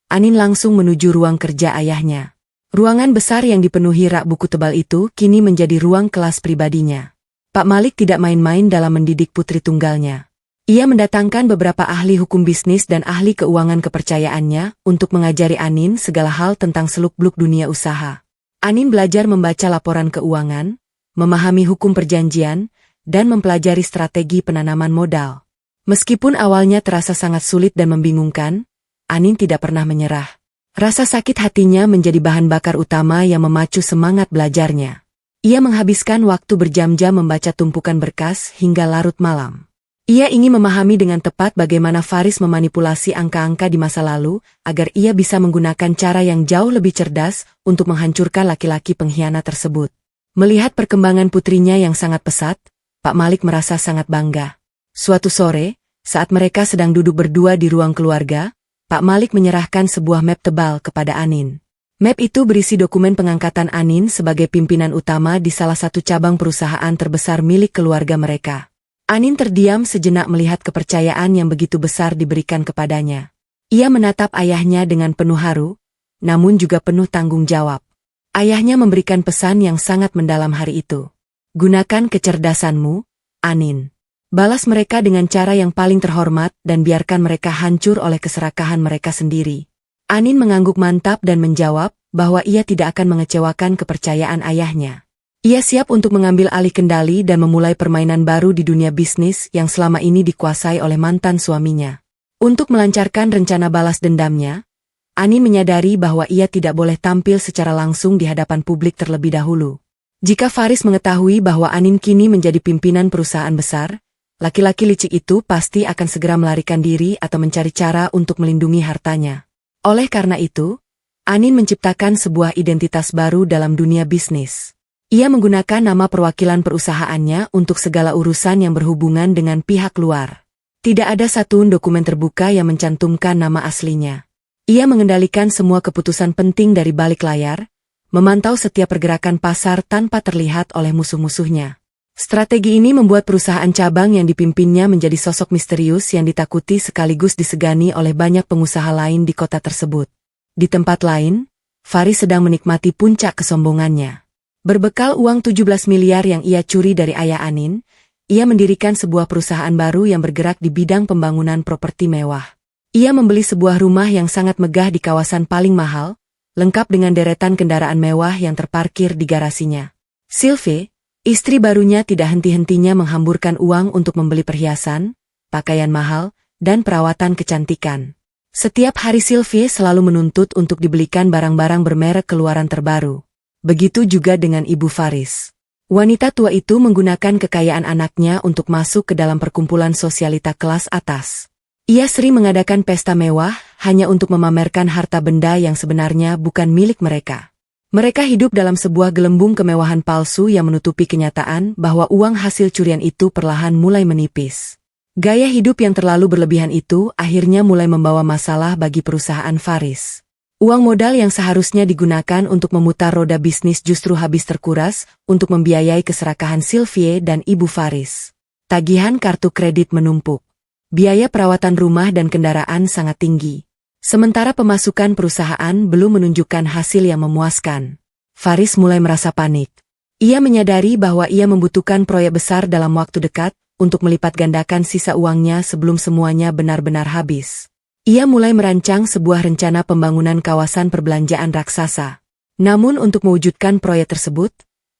Anin langsung menuju ruang kerja ayahnya. Ruangan besar yang dipenuhi rak buku tebal itu kini menjadi ruang kelas pribadinya. Pak Malik tidak main-main dalam mendidik putri tunggalnya. Ia mendatangkan beberapa ahli hukum bisnis dan ahli keuangan kepercayaannya untuk mengajari Anin segala hal tentang seluk-beluk dunia usaha. Anin belajar membaca laporan keuangan, memahami hukum perjanjian, dan mempelajari strategi penanaman modal. Meskipun awalnya terasa sangat sulit dan membingungkan, Anin tidak pernah menyerah. Rasa sakit hatinya menjadi bahan bakar utama yang memacu semangat belajarnya. Ia menghabiskan waktu berjam-jam membaca tumpukan berkas hingga larut malam. Ia ingin memahami dengan tepat bagaimana Faris memanipulasi angka-angka di masa lalu, agar ia bisa menggunakan cara yang jauh lebih cerdas untuk menghancurkan laki-laki pengkhianat tersebut. Melihat perkembangan putrinya yang sangat pesat, Pak Malik merasa sangat bangga. Suatu sore, saat mereka sedang duduk berdua di ruang keluarga, Pak Malik menyerahkan sebuah map tebal kepada Anin. Map itu berisi dokumen pengangkatan Anin sebagai pimpinan utama di salah satu cabang perusahaan terbesar milik keluarga mereka. Anin terdiam sejenak melihat kepercayaan yang begitu besar diberikan kepadanya. Ia menatap ayahnya dengan penuh haru, namun juga penuh tanggung jawab. Ayahnya memberikan pesan yang sangat mendalam hari itu. "Gunakan kecerdasanmu, Anin. Balas mereka dengan cara yang paling terhormat dan biarkan mereka hancur oleh keserakahan mereka sendiri." Anin mengangguk mantap dan menjawab bahwa ia tidak akan mengecewakan kepercayaan ayahnya. Ia siap untuk mengambil alih kendali dan memulai permainan baru di dunia bisnis yang selama ini dikuasai oleh mantan suaminya. Untuk melancarkan rencana balas dendamnya, Anin menyadari bahwa ia tidak boleh tampil secara langsung di hadapan publik terlebih dahulu. Jika Faris mengetahui bahwa Anin kini menjadi pimpinan perusahaan besar, laki-laki licik itu pasti akan segera melarikan diri atau mencari cara untuk melindungi hartanya. Oleh karena itu, Anin menciptakan sebuah identitas baru dalam dunia bisnis. Ia menggunakan nama perwakilan perusahaannya untuk segala urusan yang berhubungan dengan pihak luar. Tidak ada satu dokumen terbuka yang mencantumkan nama aslinya. Ia mengendalikan semua keputusan penting dari balik layar, memantau setiap pergerakan pasar tanpa terlihat oleh musuh-musuhnya. Strategi ini membuat perusahaan cabang yang dipimpinnya menjadi sosok misterius yang ditakuti sekaligus disegani oleh banyak pengusaha lain di kota tersebut. Di tempat lain, Faris sedang menikmati puncak kesombongannya. Berbekal uang 17 miliar yang ia curi dari ayah Anin, ia mendirikan sebuah perusahaan baru yang bergerak di bidang pembangunan properti mewah. Ia membeli sebuah rumah yang sangat megah di kawasan paling mahal, lengkap dengan deretan kendaraan mewah yang terparkir di garasinya. Sylvie, Istri barunya tidak henti-hentinya menghamburkan uang untuk membeli perhiasan, pakaian mahal, dan perawatan kecantikan. Setiap hari Sylvie selalu menuntut untuk dibelikan barang-barang bermerek keluaran terbaru. Begitu juga dengan Ibu Faris. Wanita tua itu menggunakan kekayaan anaknya untuk masuk ke dalam perkumpulan sosialita kelas atas. Ia sering mengadakan pesta mewah hanya untuk memamerkan harta benda yang sebenarnya bukan milik mereka. Mereka hidup dalam sebuah gelembung kemewahan palsu yang menutupi kenyataan bahwa uang hasil curian itu perlahan mulai menipis. Gaya hidup yang terlalu berlebihan itu akhirnya mulai membawa masalah bagi perusahaan Faris. Uang modal yang seharusnya digunakan untuk memutar roda bisnis justru habis terkuras untuk membiayai keserakahan Sylvie dan Ibu Faris. Tagihan kartu kredit menumpuk. Biaya perawatan rumah dan kendaraan sangat tinggi. Sementara pemasukan perusahaan belum menunjukkan hasil yang memuaskan. Faris mulai merasa panik. Ia menyadari bahwa ia membutuhkan proyek besar dalam waktu dekat untuk melipat gandakan sisa uangnya sebelum semuanya benar-benar habis. Ia mulai merancang sebuah rencana pembangunan kawasan perbelanjaan raksasa. Namun untuk mewujudkan proyek tersebut,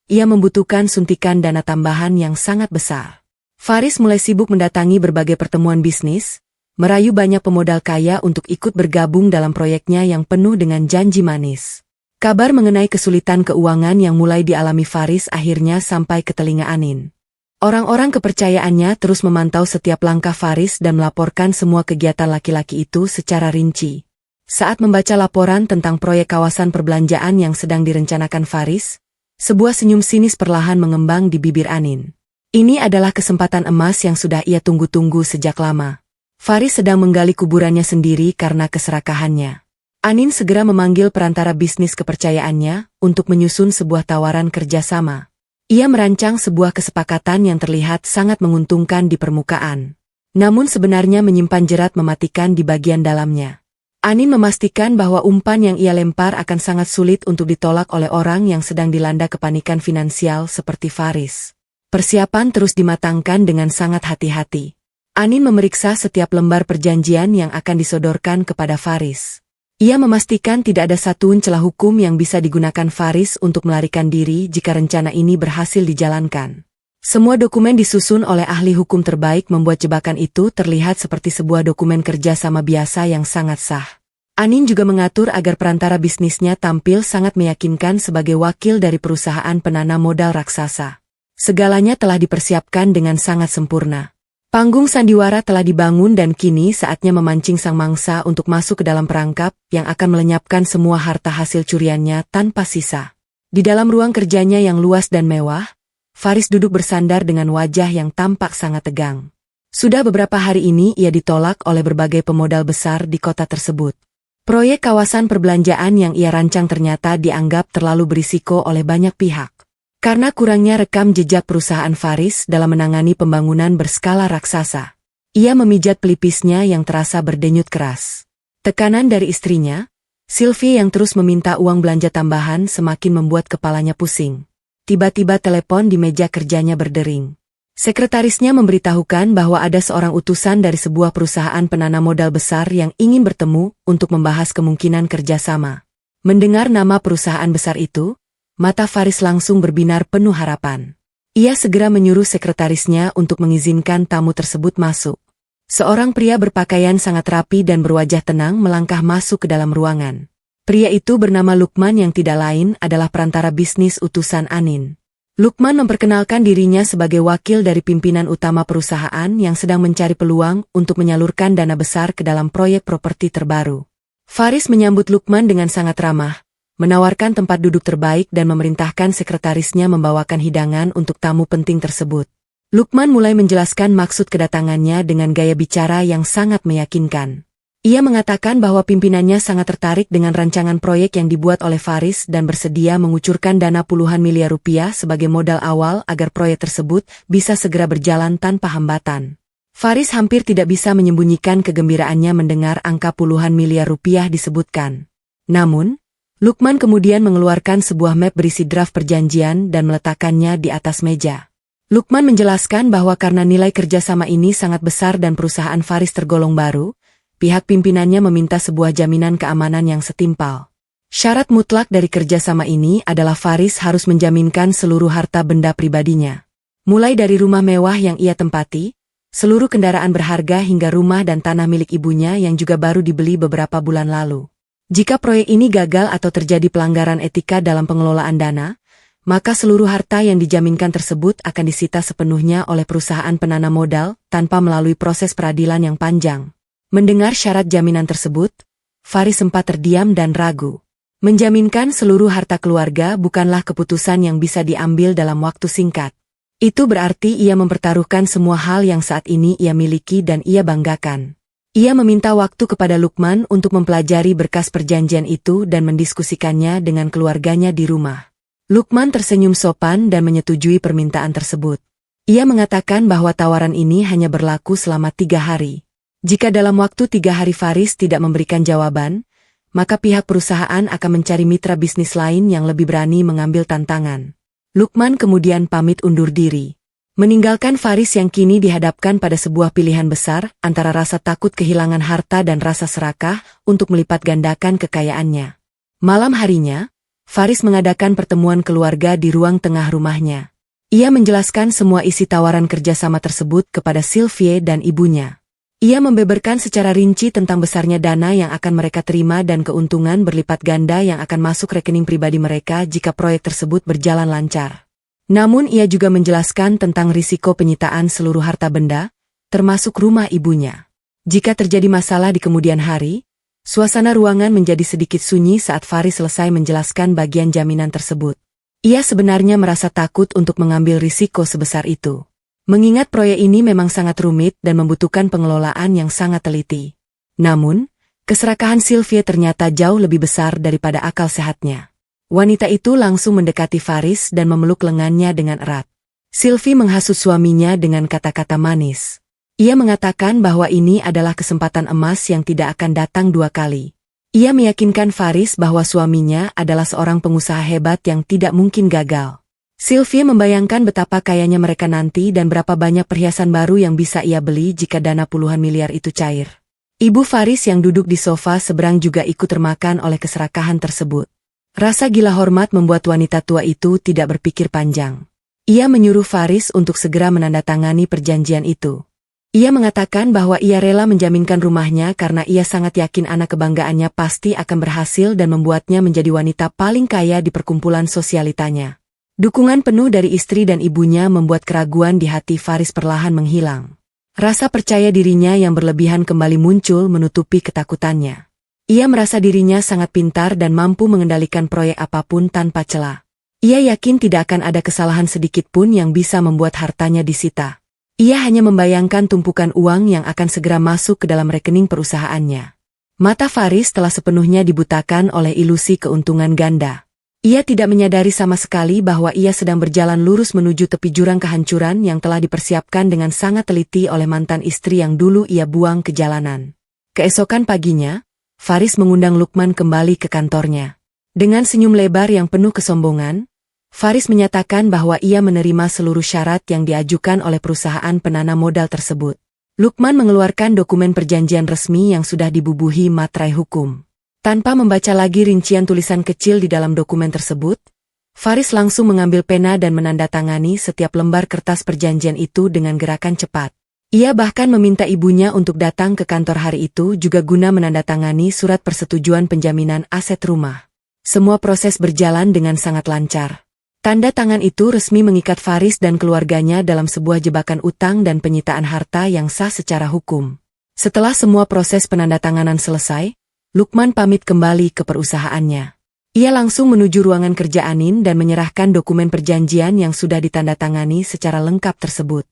ia membutuhkan suntikan dana tambahan yang sangat besar. Faris mulai sibuk mendatangi berbagai pertemuan bisnis, merayu banyak pemodal kaya untuk ikut bergabung dalam proyeknya yang penuh dengan janji manis. Kabar mengenai kesulitan keuangan yang mulai dialami Faris akhirnya sampai ke telinga Anin. Orang-orang kepercayaannya terus memantau setiap langkah Faris dan melaporkan semua kegiatan laki-laki itu secara rinci. Saat membaca laporan tentang proyek kawasan perbelanjaan yang sedang direncanakan Faris, sebuah senyum sinis perlahan mengembang di bibir Anin. Ini adalah kesempatan emas yang sudah ia tunggu-tunggu sejak lama. Faris sedang menggali kuburannya sendiri karena keserakahannya. Anin segera memanggil perantara bisnis kepercayaannya untuk menyusun sebuah tawaran kerjasama. Ia merancang sebuah kesepakatan yang terlihat sangat menguntungkan di permukaan. Namun sebenarnya menyimpan jerat mematikan di bagian dalamnya. Anin memastikan bahwa umpan yang ia lempar akan sangat sulit untuk ditolak oleh orang yang sedang dilanda kepanikan finansial seperti Faris. Persiapan terus dimatangkan dengan sangat hati-hati. Anin memeriksa setiap lembar perjanjian yang akan disodorkan kepada Faris. Ia memastikan tidak ada satuun celah hukum yang bisa digunakan Faris untuk melarikan diri jika rencana ini berhasil dijalankan. Semua dokumen disusun oleh ahli hukum terbaik membuat jebakan itu terlihat seperti sebuah dokumen kerjasama biasa yang sangat sah. Anin juga mengatur agar perantara bisnisnya tampil sangat meyakinkan sebagai wakil dari perusahaan penanam modal raksasa. Segalanya telah dipersiapkan dengan sangat sempurna. Panggung sandiwara telah dibangun dan kini saatnya memancing sang mangsa untuk masuk ke dalam perangkap yang akan melenyapkan semua harta hasil curiannya tanpa sisa. Di dalam ruang kerjanya yang luas dan mewah, Faris duduk bersandar dengan wajah yang tampak sangat tegang. Sudah beberapa hari ini ia ditolak oleh berbagai pemodal besar di kota tersebut. Proyek kawasan perbelanjaan yang ia rancang ternyata dianggap terlalu berisiko oleh banyak pihak. Karena kurangnya rekam jejak perusahaan Faris dalam menangani pembangunan berskala raksasa. Ia memijat pelipisnya yang terasa berdenyut keras. Tekanan dari istrinya, Sylvie yang terus meminta uang belanja tambahan semakin membuat kepalanya pusing. Tiba-tiba telepon di meja kerjanya berdering. Sekretarisnya memberitahukan bahwa ada seorang utusan dari sebuah perusahaan penanam modal besar yang ingin bertemu untuk membahas kemungkinan kerjasama. Mendengar nama perusahaan besar itu, mata Faris langsung berbinar penuh harapan. Ia segera menyuruh sekretarisnya untuk mengizinkan tamu tersebut masuk. Seorang pria berpakaian sangat rapi dan berwajah tenang melangkah masuk ke dalam ruangan. Pria itu bernama Lukman yang tidak lain adalah perantara bisnis utusan Anin. Lukman memperkenalkan dirinya sebagai wakil dari pimpinan utama perusahaan yang sedang mencari peluang untuk menyalurkan dana besar ke dalam proyek properti terbaru. Faris menyambut Lukman dengan sangat ramah, menawarkan tempat duduk terbaik dan memerintahkan sekretarisnya membawakan hidangan untuk tamu penting tersebut. Lukman mulai menjelaskan maksud kedatangannya dengan gaya bicara yang sangat meyakinkan. Ia mengatakan bahwa pimpinannya sangat tertarik dengan rancangan proyek yang dibuat oleh Faris dan bersedia mengucurkan dana puluhan miliar rupiah sebagai modal awal agar proyek tersebut bisa segera berjalan tanpa hambatan. Faris hampir tidak bisa menyembunyikan kegembiraannya mendengar angka puluhan miliar rupiah disebutkan. Namun, Lukman kemudian mengeluarkan sebuah map berisi draft perjanjian dan meletakkannya di atas meja. Lukman menjelaskan bahwa karena nilai kerjasama ini sangat besar dan perusahaan Faris tergolong baru, pihak pimpinannya meminta sebuah jaminan keamanan yang setimpal. Syarat mutlak dari kerjasama ini adalah Faris harus menjaminkan seluruh harta benda pribadinya. Mulai dari rumah mewah yang ia tempati, seluruh kendaraan berharga hingga rumah dan tanah milik ibunya yang juga baru dibeli beberapa bulan lalu. Jika proyek ini gagal atau terjadi pelanggaran etika dalam pengelolaan dana, maka seluruh harta yang dijaminkan tersebut akan disita sepenuhnya oleh perusahaan penanam modal tanpa melalui proses peradilan yang panjang. Mendengar syarat jaminan tersebut, Faris sempat terdiam dan ragu. Menjaminkan seluruh harta keluarga bukanlah keputusan yang bisa diambil dalam waktu singkat. Itu berarti ia mempertaruhkan semua hal yang saat ini ia miliki dan ia banggakan. Ia meminta waktu kepada Lukman untuk mempelajari berkas perjanjian itu dan mendiskusikannya dengan keluarganya di rumah. Lukman tersenyum sopan dan menyetujui permintaan tersebut. Ia mengatakan bahwa tawaran ini hanya berlaku selama 3 hari. Jika dalam waktu 3 hari Faris tidak memberikan jawaban, maka pihak perusahaan akan mencari mitra bisnis lain yang lebih berani mengambil tantangan. Lukman kemudian pamit undur diri. Meninggalkan Faris yang kini dihadapkan pada sebuah pilihan besar antara rasa takut kehilangan harta dan rasa serakah untuk melipat gandakan kekayaannya. Malam harinya, Faris mengadakan pertemuan keluarga di ruang tengah rumahnya. Ia menjelaskan semua isi tawaran kerjasama tersebut kepada Sylvie dan ibunya. Ia membeberkan secara rinci tentang besarnya dana yang akan mereka terima dan keuntungan berlipat ganda yang akan masuk rekening pribadi mereka jika proyek tersebut berjalan lancar. Namun ia juga menjelaskan tentang risiko penyitaan seluruh harta benda, termasuk rumah ibunya. Jika terjadi masalah di kemudian hari, suasana ruangan menjadi sedikit sunyi saat Faris selesai menjelaskan bagian jaminan tersebut. Ia sebenarnya merasa takut untuk mengambil risiko sebesar itu. Mengingat proyek ini memang sangat rumit dan membutuhkan pengelolaan yang sangat teliti. Namun, keserakahan Sylvie ternyata jauh lebih besar daripada akal sehatnya. Wanita itu langsung mendekati Faris dan memeluk lengannya dengan erat. Sylvie menghasut suaminya dengan kata-kata manis. Ia mengatakan bahwa ini adalah kesempatan emas yang tidak akan datang 2 kali. Ia meyakinkan Faris bahwa suaminya adalah seorang pengusaha hebat yang tidak mungkin gagal. Sylvie membayangkan betapa kayanya mereka nanti dan berapa banyak perhiasan baru yang bisa ia beli jika dana puluhan miliar itu cair. Ibu Faris yang duduk di sofa seberang juga ikut termakan oleh keserakahan tersebut. Rasa gila hormat membuat wanita tua itu tidak berpikir panjang. Ia menyuruh Faris untuk segera menandatangani perjanjian itu. Ia mengatakan bahwa ia rela menjaminkan rumahnya karena ia sangat yakin anak kebanggaannya pasti akan berhasil dan membuatnya menjadi wanita paling kaya di perkumpulan sosialitanya. Dukungan penuh dari istri dan ibunya membuat keraguan di hati Faris perlahan menghilang. Rasa percaya dirinya yang berlebihan kembali muncul menutupi ketakutannya. Ia merasa dirinya sangat pintar dan mampu mengendalikan proyek apapun tanpa celah. Ia yakin tidak akan ada kesalahan sedikit pun yang bisa membuat hartanya disita. Ia hanya membayangkan tumpukan uang yang akan segera masuk ke dalam rekening perusahaannya. Mata Faris telah sepenuhnya dibutakan oleh ilusi keuntungan ganda. Ia tidak menyadari sama sekali bahwa ia sedang berjalan lurus menuju tepi jurang kehancuran yang telah dipersiapkan dengan sangat teliti oleh mantan istri yang dulu ia buang ke jalanan. Keesokan paginya, Faris mengundang Lukman kembali ke kantornya. Dengan senyum lebar yang penuh kesombongan, Faris menyatakan bahwa ia menerima seluruh syarat yang diajukan oleh perusahaan penanam modal tersebut. Lukman mengeluarkan dokumen perjanjian resmi yang sudah dibubuhi materai hukum. Tanpa membaca lagi rincian tulisan kecil di dalam dokumen tersebut, Faris langsung mengambil pena dan menandatangani setiap lembar kertas perjanjian itu dengan gerakan cepat. Ia bahkan meminta ibunya untuk datang ke kantor hari itu juga guna menandatangani surat persetujuan penjaminan aset rumah. Semua proses berjalan dengan sangat lancar. Tanda tangan itu resmi mengikat Faris dan keluarganya dalam sebuah jebakan utang dan penyitaan harta yang sah secara hukum. Setelah semua proses penandatanganan selesai, Lukman pamit kembali ke perusahaannya. Ia langsung menuju ruangan kerja Anin dan menyerahkan dokumen perjanjian yang sudah ditandatangani secara lengkap tersebut.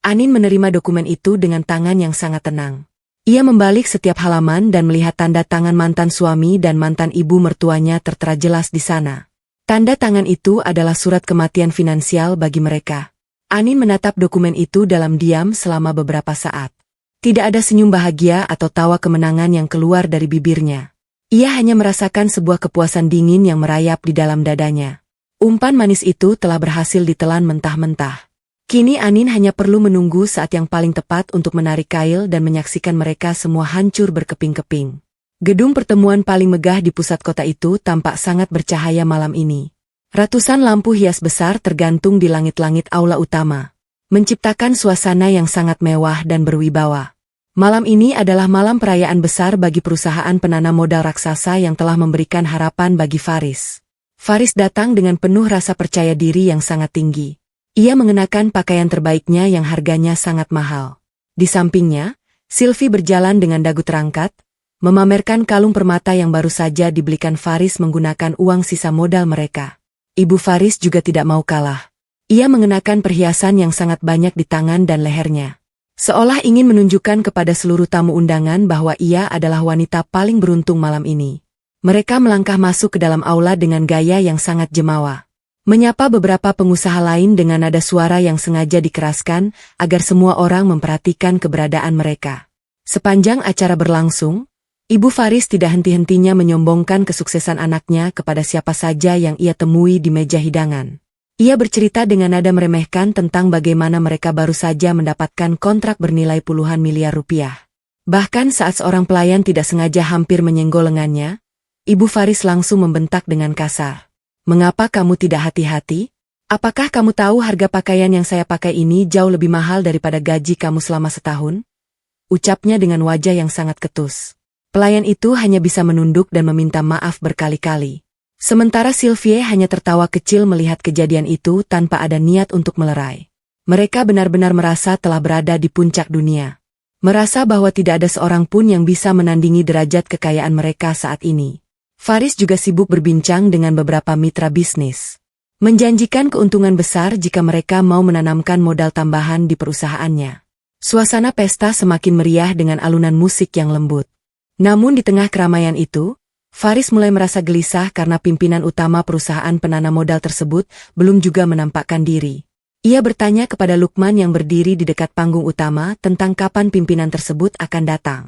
Anin menerima dokumen itu dengan tangan yang sangat tenang. Ia membalik setiap halaman dan melihat tanda tangan mantan suami dan mantan ibu mertuanya tertera jelas di sana. Tanda tangan itu adalah surat kematian finansial bagi mereka. Anin menatap dokumen itu dalam diam selama beberapa saat. Tidak ada senyum bahagia atau tawa kemenangan yang keluar dari bibirnya. Ia hanya merasakan sebuah kepuasan dingin yang merayap di dalam dadanya. Umpan manis itu telah berhasil ditelan mentah-mentah. Kini Anin hanya perlu menunggu saat yang paling tepat untuk menarik kail dan menyaksikan mereka semua hancur berkeping-keping. Gedung pertemuan paling megah di pusat kota itu tampak sangat bercahaya malam ini. Ratusan lampu hias besar tergantung di langit-langit aula utama, menciptakan suasana yang sangat mewah dan berwibawa. Malam ini adalah malam perayaan besar bagi perusahaan penanam modal raksasa yang telah memberikan harapan bagi Faris. Faris datang dengan penuh rasa percaya diri yang sangat tinggi. Ia mengenakan pakaian terbaiknya yang harganya sangat mahal. Di sampingnya, Sylvie berjalan dengan dagu terangkat, memamerkan kalung permata yang baru saja dibelikan Faris menggunakan uang sisa modal mereka. Ibu Faris juga tidak mau kalah. Ia mengenakan perhiasan yang sangat banyak di tangan dan lehernya, seolah ingin menunjukkan kepada seluruh tamu undangan bahwa ia adalah wanita paling beruntung malam ini. Mereka melangkah masuk ke dalam aula dengan gaya yang sangat jemawa, menyapa beberapa pengusaha lain dengan nada suara yang sengaja dikeraskan agar semua orang memperhatikan keberadaan mereka. Sepanjang acara berlangsung, Ibu Faris tidak henti-hentinya menyombongkan kesuksesan anaknya kepada siapa saja yang ia temui di meja hidangan. Ia bercerita dengan nada meremehkan tentang bagaimana mereka baru saja mendapatkan kontrak bernilai puluhan miliar rupiah. Bahkan saat seorang pelayan tidak sengaja hampir menyenggol lengannya, Ibu Faris langsung membentak dengan kasar. "Mengapa kamu tidak hati-hati? Apakah kamu tahu harga pakaian yang saya pakai ini jauh lebih mahal daripada gaji kamu selama setahun?" Ucapnya dengan wajah yang sangat ketus. Pelayan itu hanya bisa menunduk dan meminta maaf berkali-kali. Sementara Sylvie hanya tertawa kecil melihat kejadian itu tanpa ada niat untuk melerai. Mereka benar-benar merasa telah berada di puncak dunia. Merasa bahwa tidak ada seorang pun yang bisa menandingi derajat kekayaan mereka saat ini. Faris juga sibuk berbincang dengan beberapa mitra bisnis, menjanjikan keuntungan besar jika mereka mau menanamkan modal tambahan di perusahaannya. Suasana pesta semakin meriah dengan alunan musik yang lembut. Namun di tengah keramaian itu, Faris mulai merasa gelisah karena pimpinan utama perusahaan penanam modal tersebut belum juga menampakkan diri. Ia bertanya kepada Lukman yang berdiri di dekat panggung utama tentang kapan pimpinan tersebut akan datang.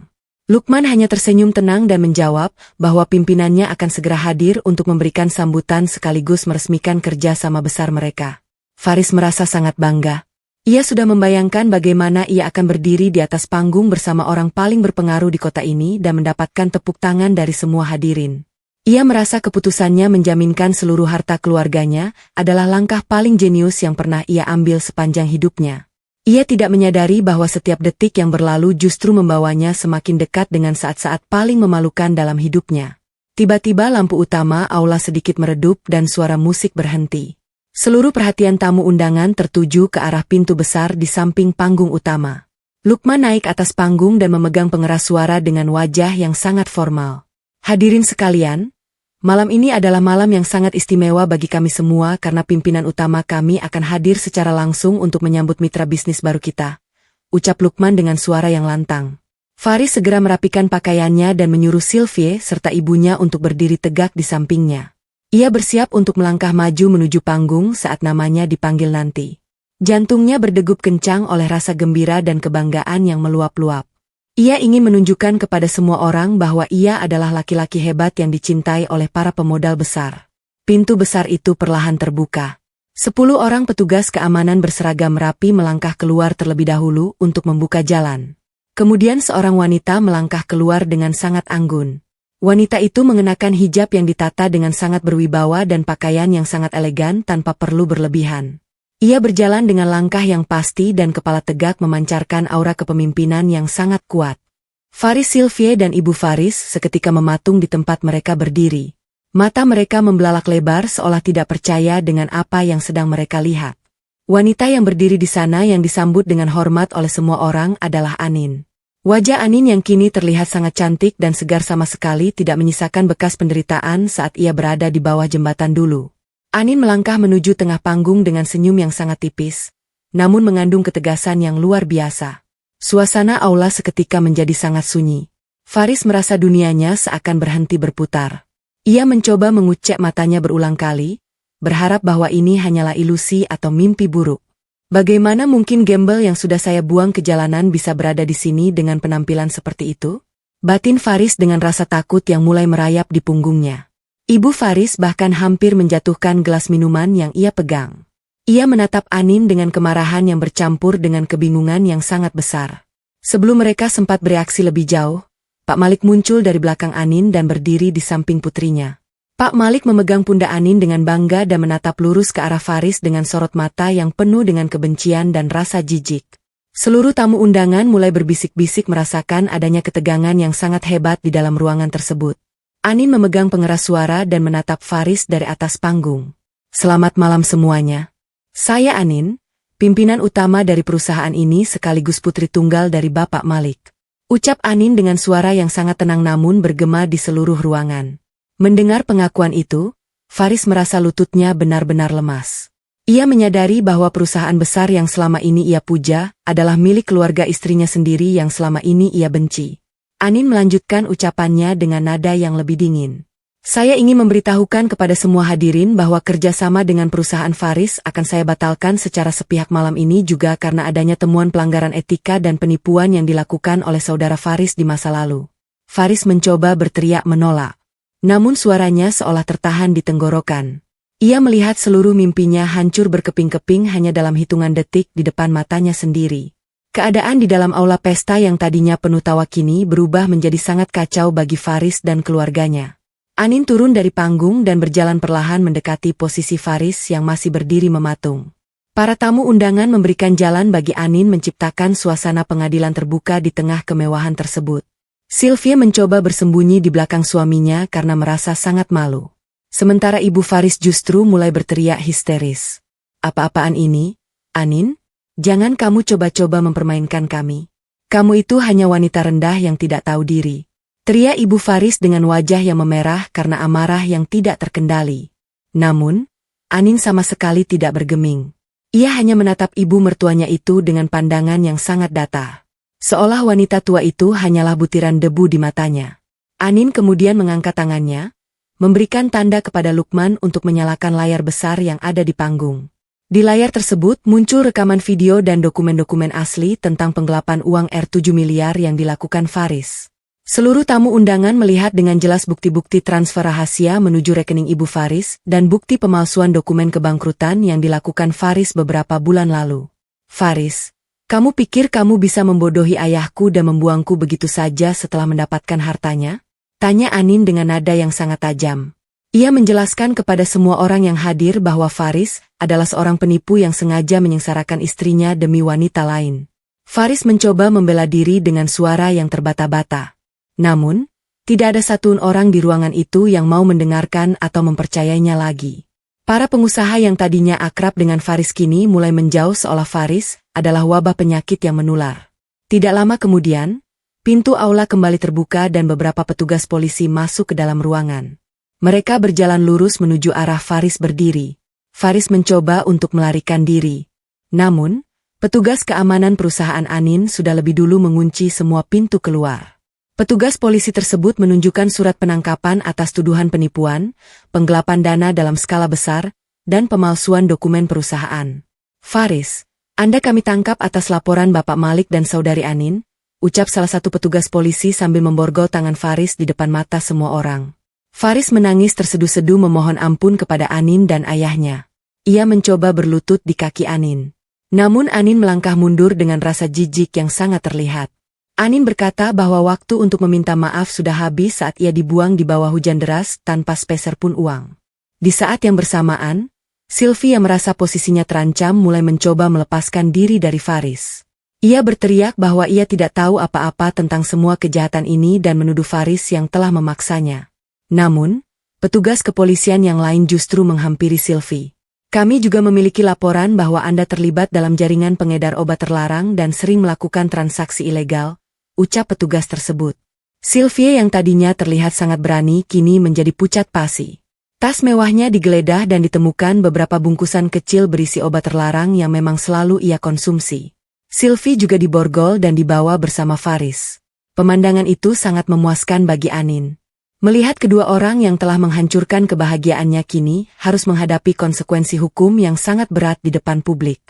Lukman hanya tersenyum tenang dan menjawab bahwa pimpinannya akan segera hadir untuk memberikan sambutan sekaligus meresmikan kerja sama besar mereka. Faris merasa sangat bangga. Ia sudah membayangkan bagaimana ia akan berdiri di atas panggung bersama orang paling berpengaruh di kota ini dan mendapatkan tepuk tangan dari semua hadirin. Ia merasa keputusannya menjaminkan seluruh harta keluarganya adalah langkah paling jenius yang pernah ia ambil sepanjang hidupnya. Ia tidak menyadari bahwa setiap detik yang berlalu justru membawanya semakin dekat dengan saat-saat paling memalukan dalam hidupnya. Tiba-tiba lampu utama aula sedikit meredup dan suara musik berhenti. Seluruh perhatian tamu undangan tertuju ke arah pintu besar di samping panggung utama. Lukman naik atas panggung dan memegang pengeras suara dengan wajah yang sangat formal. "Hadirin sekalian, malam ini adalah malam yang sangat istimewa bagi kami semua karena pimpinan utama kami akan hadir secara langsung untuk menyambut mitra bisnis baru kita," ucap Lukman dengan suara yang lantang. Faris segera merapikan pakaiannya dan menyuruh Sylvie serta ibunya untuk berdiri tegak di sampingnya. Ia bersiap untuk melangkah maju menuju panggung saat namanya dipanggil nanti. Jantungnya berdegup kencang oleh rasa gembira dan kebanggaan yang meluap-luap. Ia ingin menunjukkan kepada semua orang bahwa ia adalah laki-laki hebat yang dicintai oleh para pemodal besar. Pintu besar itu perlahan terbuka. 10 orang petugas keamanan berseragam rapi melangkah keluar terlebih dahulu untuk membuka jalan. Kemudian seorang wanita melangkah keluar dengan sangat anggun. Wanita itu mengenakan hijab yang ditata dengan sangat berwibawa dan pakaian yang sangat elegan tanpa perlu berlebihan. Ia berjalan dengan langkah yang pasti dan kepala tegak memancarkan aura kepemimpinan yang sangat kuat. Faris, Sylvie dan Ibu Faris seketika mematung di tempat mereka berdiri. Mata mereka membelalak lebar seolah tidak percaya dengan apa yang sedang mereka lihat. Wanita yang berdiri di sana yang disambut dengan hormat oleh semua orang adalah Anin. Wajah Anin yang kini terlihat sangat cantik dan segar sama sekali tidak menyisakan bekas penderitaan saat ia berada di bawah jembatan dulu. Anin melangkah menuju tengah panggung dengan senyum yang sangat tipis, namun mengandung ketegasan yang luar biasa. Suasana aula seketika menjadi sangat sunyi. Faris merasa dunianya seakan berhenti berputar. Ia mencoba mengucek matanya berulang kali, berharap bahwa ini hanyalah ilusi atau mimpi buruk. Bagaimana mungkin gembel yang sudah saya buang ke jalanan bisa berada di sini dengan penampilan seperti itu? Batin Faris dengan rasa takut yang mulai merayap di punggungnya. Ibu Faris bahkan hampir menjatuhkan gelas minuman yang ia pegang. Ia menatap Anin dengan kemarahan yang bercampur dengan kebingungan yang sangat besar. Sebelum mereka sempat bereaksi lebih jauh, Pak Malik muncul dari belakang Anin dan berdiri di samping putrinya. Pak Malik memegang pundak Anin dengan bangga dan menatap lurus ke arah Faris dengan sorot mata yang penuh dengan kebencian dan rasa jijik. Seluruh tamu undangan mulai berbisik-bisik merasakan adanya ketegangan yang sangat hebat di dalam ruangan tersebut. Anin memegang pengeras suara dan menatap Faris dari atas panggung. Selamat malam semuanya. Saya Anin, pimpinan utama dari perusahaan ini sekaligus putri tunggal dari Bapak Malik. Ucap Anin dengan suara yang sangat tenang namun bergema di seluruh ruangan. Mendengar pengakuan itu, Faris merasa lututnya benar-benar lemas. Ia menyadari bahwa perusahaan besar yang selama ini ia puja adalah milik keluarga istrinya sendiri yang selama ini ia benci. Anin melanjutkan ucapannya dengan nada yang lebih dingin. Saya ingin memberitahukan kepada semua hadirin bahwa kerjasama dengan perusahaan Faris akan saya batalkan secara sepihak malam ini juga karena adanya temuan pelanggaran etika dan penipuan yang dilakukan oleh saudara Faris di masa lalu. Faris mencoba berteriak menolak. Namun suaranya seolah tertahan di tenggorokan. Ia melihat seluruh mimpinya hancur berkeping-keping hanya dalam hitungan detik di depan matanya sendiri. Keadaan di dalam aula pesta yang tadinya penuh tawa kini berubah menjadi sangat kacau bagi Faris dan keluarganya. Anin turun dari panggung dan berjalan perlahan mendekati posisi Faris yang masih berdiri mematung. Para tamu undangan memberikan jalan bagi Anin menciptakan suasana pengadilan terbuka di tengah kemewahan tersebut. Sylvia mencoba bersembunyi di belakang suaminya karena merasa sangat malu. Sementara ibu Faris justru mulai berteriak histeris. Apa-apaan ini, Anin? Jangan kamu coba-coba mempermainkan kami. Kamu itu hanya wanita rendah yang tidak tahu diri. Teriak ibu Faris dengan wajah yang memerah karena amarah yang tidak terkendali. Namun, Anin sama sekali tidak bergeming. Ia hanya menatap ibu mertuanya itu dengan pandangan yang sangat datar. Seolah wanita tua itu hanyalah butiran debu di matanya. Anin kemudian mengangkat tangannya, memberikan tanda kepada Lukman untuk menyalakan layar besar yang ada di panggung. Di layar tersebut muncul rekaman video dan dokumen-dokumen asli tentang penggelapan uang R7 miliar yang dilakukan Faris. Seluruh tamu undangan melihat dengan jelas bukti-bukti transfer rahasia menuju rekening ibu Faris dan bukti pemalsuan dokumen kebangkrutan yang dilakukan Faris beberapa bulan lalu. Faris, kamu pikir kamu bisa membodohi ayahku dan membuangku begitu saja setelah mendapatkan hartanya? Tanya Anin dengan nada yang sangat tajam. Ia menjelaskan kepada semua orang yang hadir bahwa Faris adalah seorang penipu yang sengaja menyengsarakan istrinya demi wanita lain. Faris mencoba membela diri dengan suara yang terbata-bata. Namun, tidak ada satupun orang di ruangan itu yang mau mendengarkan atau mempercayainya lagi. Para pengusaha yang tadinya akrab dengan Faris kini mulai menjauh seolah Faris adalah wabah penyakit yang menular. Tidak lama kemudian, pintu aula kembali terbuka dan beberapa petugas polisi masuk ke dalam ruangan. Mereka berjalan lurus menuju arah Faris berdiri. Faris mencoba untuk melarikan diri. Namun, petugas keamanan perusahaan Anin sudah lebih dulu mengunci semua pintu keluar. Petugas polisi tersebut menunjukkan surat penangkapan atas tuduhan penipuan, penggelapan dana dalam skala besar, dan pemalsuan dokumen perusahaan. Faris, Anda kami tangkap atas laporan Bapak Malik dan Saudari Anin, ucap salah satu petugas polisi sambil memborgol tangan Faris di depan mata semua orang. Faris menangis terseduh-seduh memohon ampun kepada Anin dan ayahnya. Ia mencoba berlutut di kaki Anin. Namun Anin melangkah mundur dengan rasa jijik yang sangat terlihat. Anin berkata bahwa waktu untuk meminta maaf sudah habis saat ia dibuang di bawah hujan deras tanpa sepeser pun uang. Di saat yang bersamaan, Sylvia yang merasa posisinya terancam mulai mencoba melepaskan diri dari Faris. Ia berteriak bahwa ia tidak tahu apa-apa tentang semua kejahatan ini dan menuduh Faris yang telah memaksanya. Namun, petugas kepolisian yang lain justru menghampiri Sylvie. Kami juga memiliki laporan bahwa Anda terlibat dalam jaringan pengedar obat terlarang dan sering melakukan transaksi ilegal, ucap petugas tersebut. Sylvia yang tadinya terlihat sangat berani kini menjadi pucat pasi. Tas mewahnya digeledah dan ditemukan beberapa bungkusan kecil berisi obat terlarang yang memang selalu ia konsumsi. Sylvie juga diborgol dan dibawa bersama Faris. Pemandangan itu sangat memuaskan bagi Anin. Melihat kedua orang yang telah menghancurkan kebahagiaannya kini harus menghadapi konsekuensi hukum yang sangat berat di depan publik.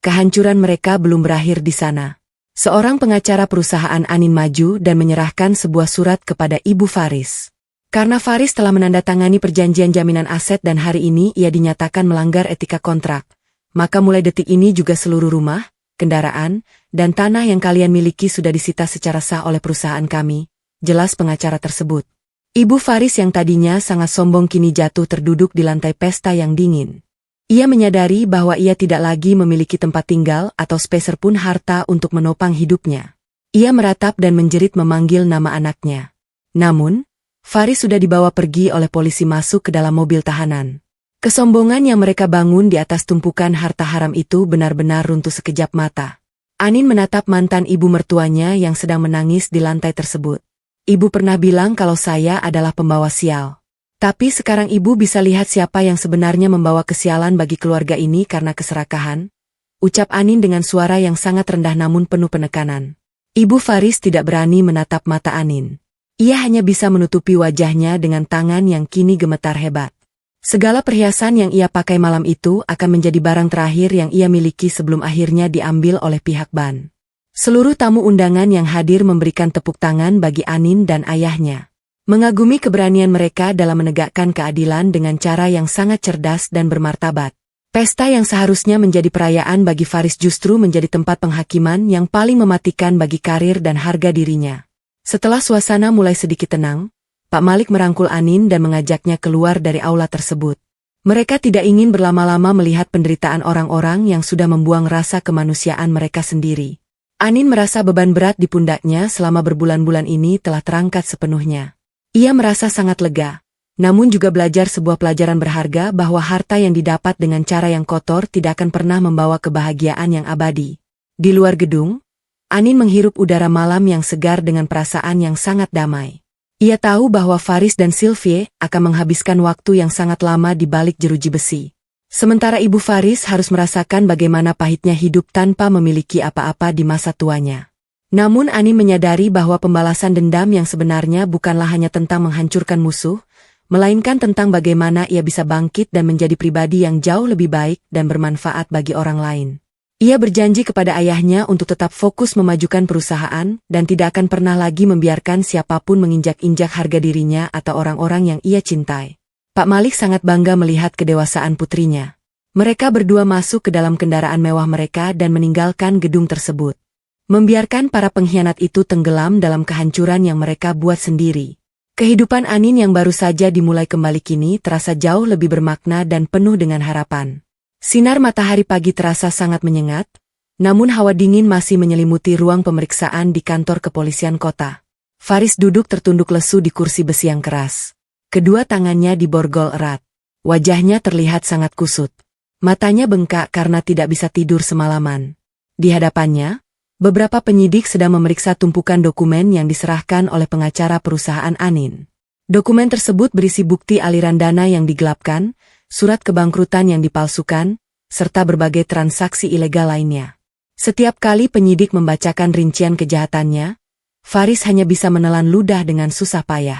Kehancuran mereka belum berakhir di sana. Seorang pengacara perusahaan Anin maju dan menyerahkan sebuah surat kepada Ibu Faris. Karena Faris telah menandatangani perjanjian jaminan aset dan hari ini ia dinyatakan melanggar etika kontrak, maka mulai detik ini juga seluruh rumah, kendaraan, dan tanah yang kalian miliki sudah disita secara sah oleh perusahaan kami. jelas pengacara tersebut. Ibu Faris yang tadinya sangat sombong kini jatuh terduduk di lantai pesta yang dingin. Ia menyadari bahwa ia tidak lagi memiliki tempat tinggal atau sepeser pun harta untuk menopang hidupnya. Ia meratap dan menjerit memanggil nama anaknya. Namun, Faris sudah dibawa pergi oleh polisi masuk ke dalam mobil tahanan. Kesombongan yang mereka bangun di atas tumpukan harta haram itu benar-benar runtuh sekejap mata. Anin menatap mantan ibu mertuanya yang sedang menangis di lantai tersebut. Ibu pernah bilang kalau saya adalah pembawa sial. Tapi sekarang ibu bisa lihat siapa yang sebenarnya membawa kesialan bagi keluarga ini karena keserakahan, ucap Anin dengan suara yang sangat rendah namun penuh penekanan. Ibu Faris tidak berani menatap mata Anin. Ia hanya bisa menutupi wajahnya dengan tangan yang kini gemetar hebat. Segala perhiasan yang ia pakai malam itu akan menjadi barang terakhir yang ia miliki sebelum akhirnya diambil oleh pihak ban. Seluruh tamu undangan yang hadir memberikan tepuk tangan bagi Anin dan ayahnya. Mengagumi keberanian mereka dalam menegakkan keadilan dengan cara yang sangat cerdas dan bermartabat. Pesta yang seharusnya menjadi perayaan bagi Faris justru menjadi tempat penghakiman yang paling mematikan bagi karir dan harga dirinya. Setelah suasana mulai sedikit tenang, Pak Malik merangkul Anin dan mengajaknya keluar dari aula tersebut. Mereka tidak ingin berlama-lama melihat penderitaan orang-orang yang sudah membuang rasa kemanusiaan mereka sendiri. Anin merasa beban berat di pundaknya selama berbulan-bulan ini telah terangkat sepenuhnya. Ia merasa sangat lega. Namun juga belajar sebuah pelajaran berharga bahwa harta yang didapat dengan cara yang kotor tidak akan pernah membawa kebahagiaan yang abadi. Di luar gedung, Anin menghirup udara malam yang segar dengan perasaan yang sangat damai. Ia tahu bahwa Faris dan Sylvie akan menghabiskan waktu yang sangat lama di balik jeruji besi. Sementara ibu Faris harus merasakan bagaimana pahitnya hidup tanpa memiliki apa-apa di masa tuanya. Namun Anin menyadari bahwa pembalasan dendam yang sebenarnya bukanlah hanya tentang menghancurkan musuh, melainkan tentang bagaimana ia bisa bangkit dan menjadi pribadi yang jauh lebih baik dan bermanfaat bagi orang lain. Ia berjanji kepada ayahnya untuk tetap fokus memajukan perusahaan dan tidak akan pernah lagi membiarkan siapapun menginjak-injak harga dirinya atau orang-orang yang ia cintai. Pak Malik sangat bangga melihat kedewasaan putrinya. Mereka berdua masuk ke dalam kendaraan mewah mereka dan meninggalkan gedung tersebut. Membiarkan para pengkhianat itu tenggelam dalam kehancuran yang mereka buat sendiri. Kehidupan Anin yang baru saja dimulai kembali kini terasa jauh lebih bermakna dan penuh dengan harapan. Sinar matahari pagi terasa sangat menyengat, namun hawa dingin masih menyelimuti ruang pemeriksaan di kantor kepolisian kota. Faris duduk tertunduk lesu di kursi besi yang keras. Kedua tangannya diborgol erat. Wajahnya terlihat sangat kusut. Matanya bengkak karena tidak bisa tidur semalaman. Di hadapannya, beberapa penyidik sedang memeriksa tumpukan dokumen yang diserahkan oleh pengacara perusahaan Anin. Dokumen tersebut berisi bukti aliran dana yang digelapkan, surat kebangkrutan yang dipalsukan, serta berbagai transaksi ilegal lainnya. Setiap kali penyidik membacakan rincian kejahatannya, Faris hanya bisa menelan ludah dengan susah payah.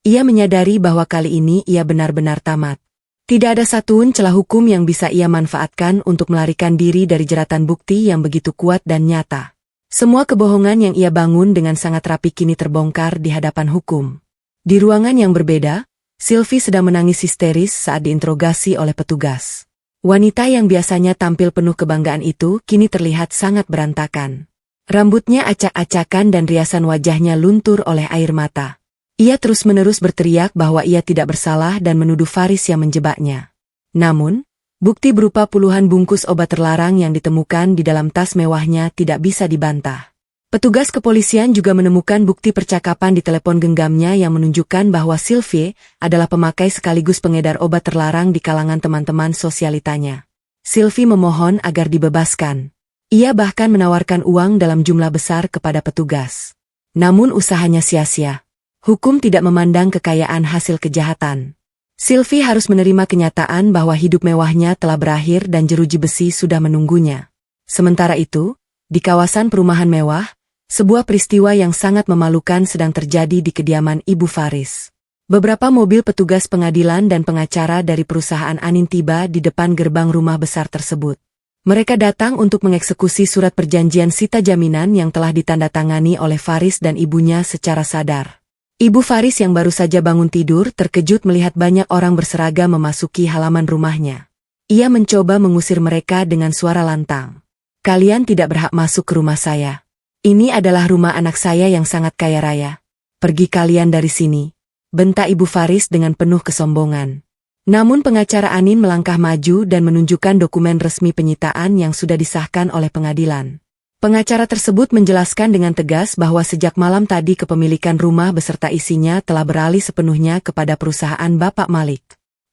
Ia menyadari bahwa kali ini ia benar-benar tamat. Tidak ada satupun celah hukum yang bisa ia manfaatkan untuk melarikan diri dari jeratan bukti yang begitu kuat dan nyata. Semua kebohongan yang ia bangun dengan sangat rapi kini terbongkar di hadapan hukum. Di ruangan yang berbeda, Sylvie sedang menangis histeris saat diinterogasi oleh petugas. Wanita yang biasanya tampil penuh kebanggaan itu kini terlihat sangat berantakan. Rambutnya acak-acakan dan riasan wajahnya luntur oleh air mata. Ia terus-menerus berteriak bahwa ia tidak bersalah dan menuduh Faris yang menjebaknya. Namun, bukti berupa puluhan bungkus obat terlarang yang ditemukan di dalam tas mewahnya tidak bisa dibantah. Petugas kepolisian juga menemukan bukti percakapan di telepon genggamnya yang menunjukkan bahwa Sylvie adalah pemakai sekaligus pengedar obat terlarang di kalangan teman-teman sosialitanya. Sylvie memohon agar dibebaskan. Ia bahkan menawarkan uang dalam jumlah besar kepada petugas. Namun usahanya sia-sia. Hukum tidak memandang kekayaan hasil kejahatan. Sylvie harus menerima kenyataan bahwa hidup mewahnya telah berakhir dan jeruji besi sudah menunggunya. Sementara itu, di kawasan perumahan mewah, sebuah peristiwa yang sangat memalukan sedang terjadi di kediaman Ibu Faris. Beberapa mobil petugas pengadilan dan pengacara dari perusahaan Anin tiba di depan gerbang rumah besar tersebut. Mereka datang untuk mengeksekusi surat perjanjian sita jaminan yang telah ditandatangani oleh Faris dan ibunya secara sadar. Ibu Faris yang baru saja bangun tidur terkejut melihat banyak orang berseragam memasuki halaman rumahnya. Ia mencoba mengusir mereka dengan suara lantang. Kalian tidak berhak masuk ke rumah saya. Ini adalah rumah anak saya yang sangat kaya raya. Pergi kalian dari sini, bentak Ibu Faris dengan penuh kesombongan. Namun pengacara Anin melangkah maju dan menunjukkan dokumen resmi penyitaan yang sudah disahkan oleh pengadilan. Pengacara tersebut menjelaskan dengan tegas bahwa sejak malam tadi kepemilikan rumah beserta isinya telah beralih sepenuhnya kepada perusahaan Bapak Malik.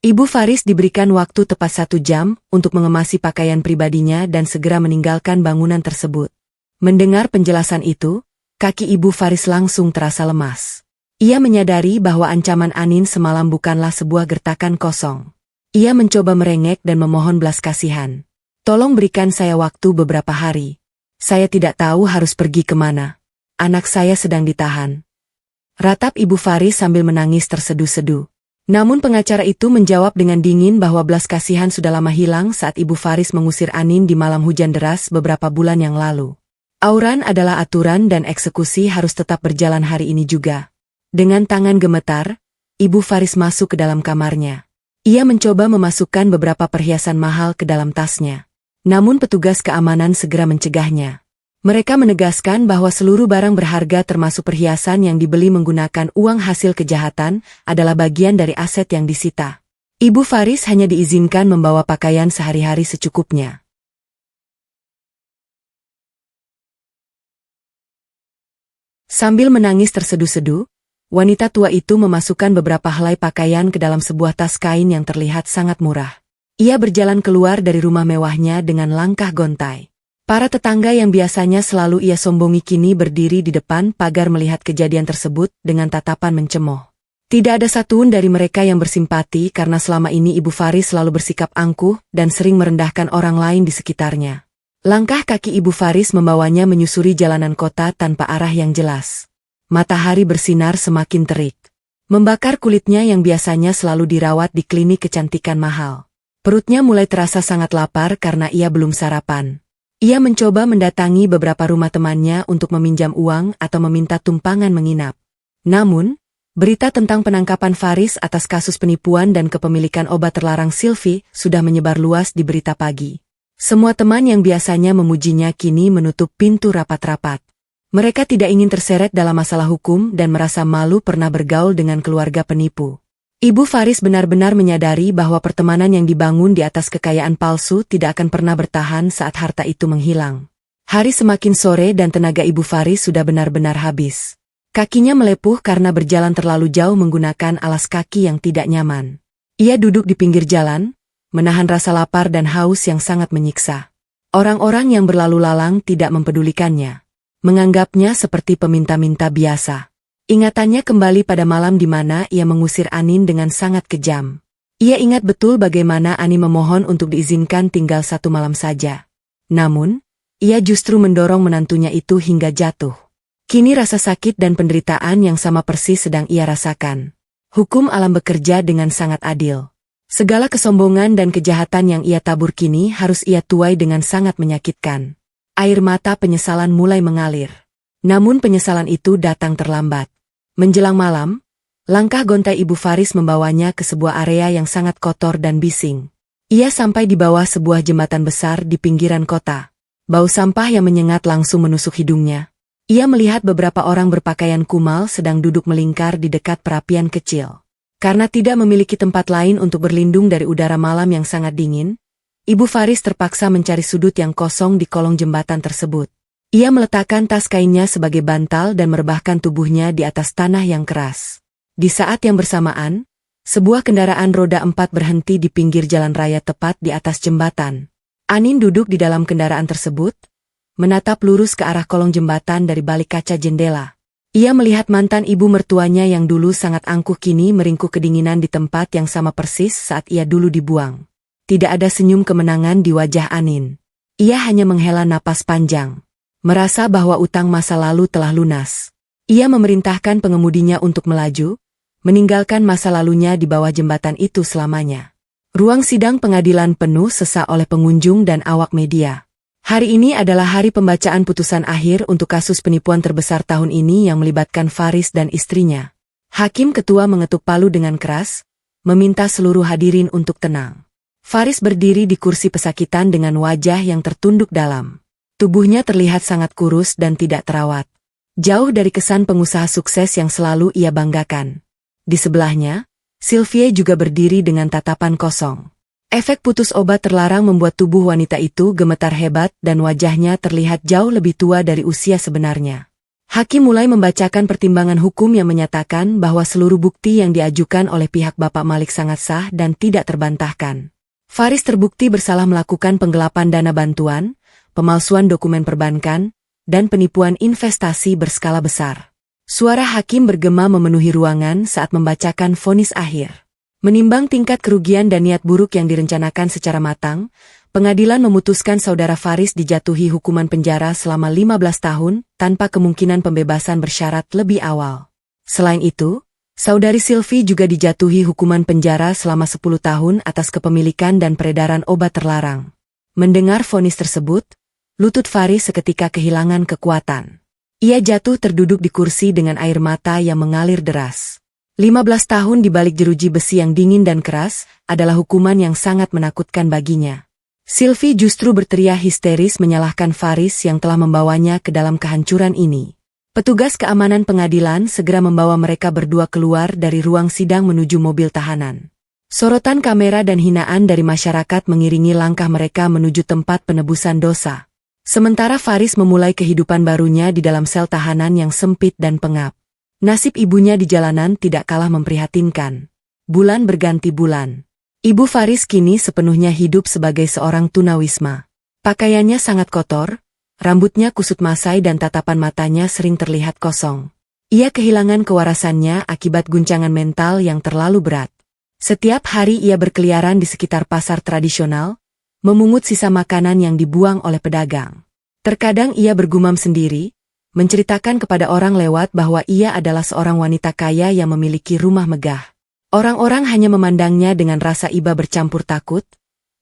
Ibu Faris diberikan waktu tepat 1 jam untuk mengemasi pakaian pribadinya dan segera meninggalkan bangunan tersebut. Mendengar penjelasan itu, kaki Ibu Faris langsung terasa lemas. Ia menyadari bahwa ancaman Anin semalam bukanlah sebuah gertakan kosong. Ia mencoba merengek dan memohon belas kasihan. Tolong berikan saya waktu beberapa hari. Saya tidak tahu harus pergi kemana. Anak saya sedang ditahan. Ratap Ibu Faris sambil menangis terseduh-seduh. Namun pengacara itu menjawab dengan dingin bahwa belas kasihan sudah lama hilang saat Ibu Faris mengusir Anin di malam hujan deras beberapa bulan yang lalu. Auran adalah aturan dan eksekusi harus tetap berjalan hari ini juga. Dengan tangan gemetar, Ibu Faris masuk ke dalam kamarnya. Ia mencoba memasukkan beberapa perhiasan mahal ke dalam tasnya. Namun petugas keamanan segera mencegahnya. Mereka menegaskan bahwa seluruh barang berharga termasuk perhiasan yang dibeli menggunakan uang hasil kejahatan adalah bagian dari aset yang disita. Ibu Faris hanya diizinkan membawa pakaian sehari-hari secukupnya. Sambil menangis terseduh-seduh, wanita tua itu memasukkan beberapa helai pakaian ke dalam sebuah tas kain yang terlihat sangat murah. Ia berjalan keluar dari rumah mewahnya dengan langkah gontai. Para tetangga yang biasanya selalu ia sombongi kini berdiri di depan pagar melihat kejadian tersebut dengan tatapan mencemooh. Tidak ada satupun dari mereka yang bersimpati karena selama ini Ibu Faris selalu bersikap angkuh dan sering merendahkan orang lain di sekitarnya. Langkah kaki Ibu Faris membawanya menyusuri jalanan kota tanpa arah yang jelas. Matahari bersinar semakin terik, membakar kulitnya yang biasanya selalu dirawat di klinik kecantikan mahal. Perutnya mulai terasa sangat lapar karena ia belum sarapan. Ia mencoba mendatangi beberapa rumah temannya untuk meminjam uang atau meminta tumpangan menginap. Namun, berita tentang penangkapan Faris atas kasus penipuan dan kepemilikan obat terlarang Sylvie sudah menyebar luas di berita pagi. Semua teman yang biasanya memujinya kini menutup pintu rapat-rapat. Mereka tidak ingin terseret dalam masalah hukum dan merasa malu pernah bergaul dengan keluarga penipu. Ibu Faris benar-benar menyadari bahwa pertemanan yang dibangun di atas kekayaan palsu tidak akan pernah bertahan saat harta itu menghilang. Hari semakin sore dan tenaga Ibu Faris sudah benar-benar habis. Kakinya melepuh karena berjalan terlalu jauh menggunakan alas kaki yang tidak nyaman. Ia duduk di pinggir jalan, menahan rasa lapar dan haus yang sangat menyiksa. Orang-orang yang berlalu lalang tidak mempedulikannya. Menganggapnya seperti peminta-minta biasa. Ingatannya kembali pada malam di mana ia mengusir Anin dengan sangat kejam. Ia ingat betul bagaimana Anin memohon untuk diizinkan tinggal 1 malam saja. Namun, ia justru mendorong menantunya itu hingga jatuh. Kini rasa sakit dan penderitaan yang sama persis sedang ia rasakan. Hukum alam bekerja dengan sangat adil. Segala kesombongan dan kejahatan yang ia tabur kini harus ia tuai dengan sangat menyakitkan. Air mata penyesalan mulai mengalir. Namun penyesalan itu datang terlambat. Menjelang malam, langkah gontai Ibu Faris membawanya ke sebuah area yang sangat kotor dan bising. Ia sampai di bawah sebuah jembatan besar di pinggiran kota. Bau sampah yang menyengat langsung menusuk hidungnya. Ia melihat beberapa orang berpakaian kumal sedang duduk melingkar di dekat perapian kecil. Karena tidak memiliki tempat lain untuk berlindung dari udara malam yang sangat dingin, Ibu Faris terpaksa mencari sudut yang kosong di kolong jembatan tersebut. Ia meletakkan tas kainnya sebagai bantal dan merebahkan tubuhnya di atas tanah yang keras. Di saat yang bersamaan, sebuah kendaraan roda 4 berhenti di pinggir jalan raya tepat di atas jembatan. Anin duduk di dalam kendaraan tersebut, menatap lurus ke arah kolong jembatan dari balik kaca jendela. Ia melihat mantan ibu mertuanya yang dulu sangat angkuh kini meringkuk kedinginan di tempat yang sama persis saat ia dulu dibuang. Tidak ada senyum kemenangan di wajah Anin. Ia hanya menghela napas panjang. Merasa bahwa utang masa lalu telah lunas. Ia memerintahkan pengemudinya untuk melaju, meninggalkan masa lalunya di bawah jembatan itu selamanya. Ruang sidang pengadilan penuh sesak oleh pengunjung dan awak media. Hari ini adalah hari pembacaan putusan akhir untuk kasus penipuan terbesar tahun ini yang melibatkan Faris dan istrinya. Hakim ketua mengetuk palu dengan keras, meminta seluruh hadirin untuk tenang. Faris berdiri di kursi pesakitan dengan wajah yang tertunduk dalam. Tubuhnya terlihat sangat kurus dan tidak terawat. Jauh dari kesan pengusaha sukses yang selalu ia banggakan. Di sebelahnya, Sylvie juga berdiri dengan tatapan kosong. Efek putus obat terlarang membuat tubuh wanita itu gemetar hebat dan wajahnya terlihat jauh lebih tua dari usia sebenarnya. Hakim mulai membacakan pertimbangan hukum yang menyatakan bahwa seluruh bukti yang diajukan oleh pihak Bapak Malik sangat sah dan tidak terbantahkan. Faris terbukti bersalah melakukan penggelapan dana bantuan, pemalsuan dokumen perbankan, dan penipuan investasi berskala besar. Suara hakim bergema memenuhi ruangan saat membacakan vonis akhir. Menimbang tingkat kerugian dan niat buruk yang direncanakan secara matang, pengadilan memutuskan saudara Faris dijatuhi hukuman penjara selama 15 tahun tanpa kemungkinan pembebasan bersyarat lebih awal. Selain itu, saudari Sylvie juga dijatuhi hukuman penjara selama 10 tahun atas kepemilikan dan peredaran obat terlarang. Mendengar vonis tersebut, lutut Faris seketika kehilangan kekuatan. Ia jatuh terduduk di kursi dengan air mata yang mengalir deras. 15 tahun di balik jeruji besi yang dingin dan keras adalah hukuman yang sangat menakutkan baginya. Sylvie justru berteriak histeris menyalahkan Faris yang telah membawanya ke dalam kehancuran ini. Petugas keamanan pengadilan segera membawa mereka berdua keluar dari ruang sidang menuju mobil tahanan. Sorotan kamera dan hinaan dari masyarakat mengiringi langkah mereka menuju tempat penebusan dosa. Sementara Faris memulai kehidupan barunya di dalam sel tahanan yang sempit dan pengap. Nasib ibunya di jalanan tidak kalah memprihatinkan. Bulan berganti bulan. Ibu Faris kini sepenuhnya hidup sebagai seorang tunawisma. Pakaiannya sangat kotor, rambutnya kusut masai dan tatapan matanya sering terlihat kosong. Ia kehilangan kewarasannya akibat guncangan mental yang terlalu berat. Setiap hari ia berkeliaran di sekitar pasar tradisional, memungut sisa makanan yang dibuang oleh pedagang. Terkadang ia bergumam sendiri, menceritakan kepada orang lewat bahwa ia adalah seorang wanita kaya yang memiliki rumah megah. Orang-orang hanya memandangnya dengan rasa iba bercampur takut,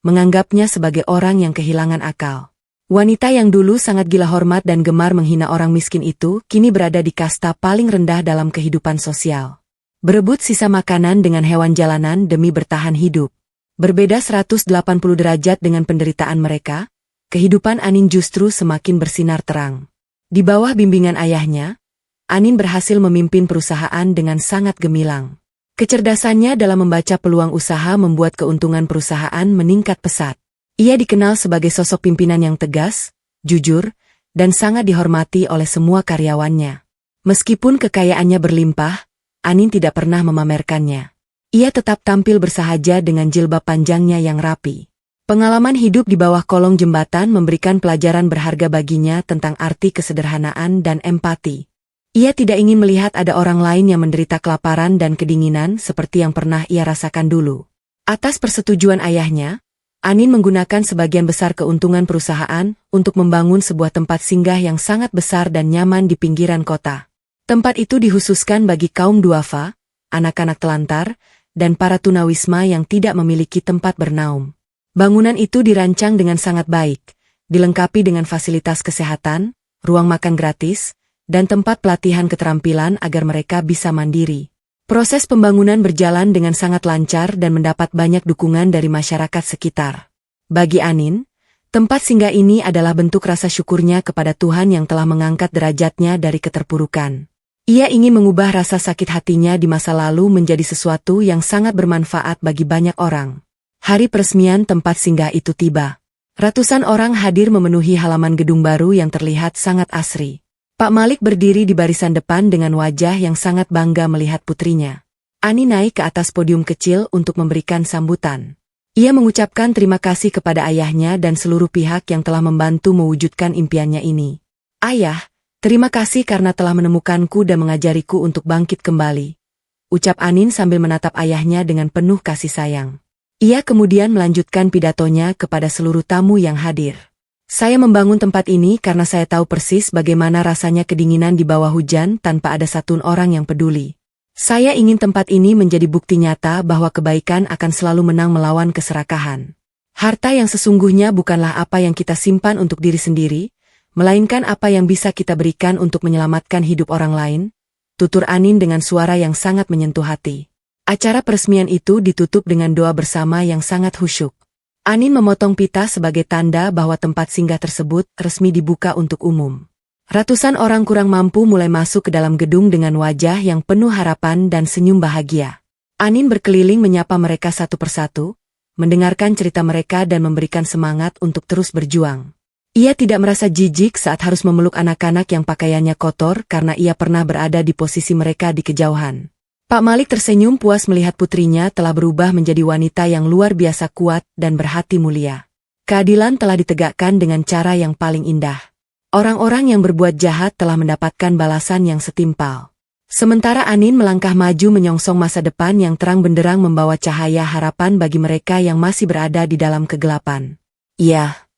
menganggapnya sebagai orang yang kehilangan akal. Wanita yang dulu sangat gila hormat dan gemar menghina orang miskin itu kini berada di kasta paling rendah dalam kehidupan sosial. Berebut sisa makanan dengan hewan jalanan demi bertahan hidup. Berbeda 180 derajat dengan penderitaan mereka, kehidupan Anin justru semakin bersinar terang. Di bawah bimbingan ayahnya, Anin berhasil memimpin perusahaan dengan sangat gemilang. Kecerdasannya dalam membaca peluang usaha membuat keuntungan perusahaan meningkat pesat. Ia dikenal sebagai sosok pimpinan yang tegas, jujur, dan sangat dihormati oleh semua karyawannya. Meskipun kekayaannya berlimpah, Anin tidak pernah memamerkannya. Ia tetap tampil bersahaja dengan jilbab panjangnya yang rapi. Pengalaman hidup di bawah kolong jembatan memberikan pelajaran berharga baginya tentang arti kesederhanaan dan empati. Ia tidak ingin melihat ada orang lain yang menderita kelaparan dan kedinginan seperti yang pernah ia rasakan dulu. Atas persetujuan ayahnya, Anin menggunakan sebagian besar keuntungan perusahaan untuk membangun sebuah tempat singgah yang sangat besar dan nyaman di pinggiran kota. Tempat itu dikhususkan bagi kaum duafa, anak-anak telantar, dan para tunawisma yang tidak memiliki tempat bernaung. Bangunan itu dirancang dengan sangat baik, dilengkapi dengan fasilitas kesehatan, ruang makan gratis, dan tempat pelatihan keterampilan agar mereka bisa mandiri. Proses pembangunan berjalan dengan sangat lancar dan mendapat banyak dukungan dari masyarakat sekitar. Bagi Anin, tempat singgah ini adalah bentuk rasa syukurnya kepada Tuhan yang telah mengangkat derajatnya dari keterpurukan. Ia ingin mengubah rasa sakit hatinya di masa lalu menjadi sesuatu yang sangat bermanfaat bagi banyak orang. Hari peresmian tempat singgah itu tiba. Ratusan orang hadir memenuhi halaman gedung baru yang terlihat sangat asri. Pak Malik berdiri di barisan depan dengan wajah yang sangat bangga melihat putrinya. Ani naik ke atas podium kecil untuk memberikan sambutan. Ia mengucapkan terima kasih kepada ayahnya dan seluruh pihak yang telah membantu mewujudkan impiannya ini. Ayah, terima kasih karena telah menemukanku dan mengajariku untuk bangkit kembali, ucap Anin sambil menatap ayahnya dengan penuh kasih sayang. Ia kemudian melanjutkan pidatonya kepada seluruh tamu yang hadir. Saya membangun tempat ini karena saya tahu persis bagaimana rasanya kedinginan di bawah hujan tanpa ada satun orang yang peduli. Saya ingin tempat ini menjadi bukti nyata bahwa kebaikan akan selalu menang melawan keserakahan. Harta yang sesungguhnya bukanlah apa yang kita simpan untuk diri sendiri, melainkan apa yang bisa kita berikan untuk menyelamatkan hidup orang lain, tutur Anin dengan suara yang sangat menyentuh hati. Acara peresmian itu ditutup dengan doa bersama yang sangat khusyuk. Anin memotong pita sebagai tanda bahwa tempat singgah tersebut resmi dibuka untuk umum. Ratusan orang kurang mampu mulai masuk ke dalam gedung dengan wajah yang penuh harapan dan senyum bahagia. Anin berkeliling menyapa mereka satu persatu, mendengarkan cerita mereka dan memberikan semangat untuk terus berjuang. Ia tidak merasa jijik saat harus memeluk anak-anak yang pakaiannya kotor karena ia pernah berada di posisi mereka di kejauhan. Pak Malik tersenyum puas melihat putrinya telah berubah menjadi wanita yang luar biasa kuat dan berhati mulia. Keadilan telah ditegakkan dengan cara yang paling indah. Orang-orang yang berbuat jahat telah mendapatkan balasan yang setimpal. Sementara Anin melangkah maju menyongsong masa depan yang terang benderang membawa cahaya harapan bagi mereka yang masih berada di dalam kegelapan. Iya.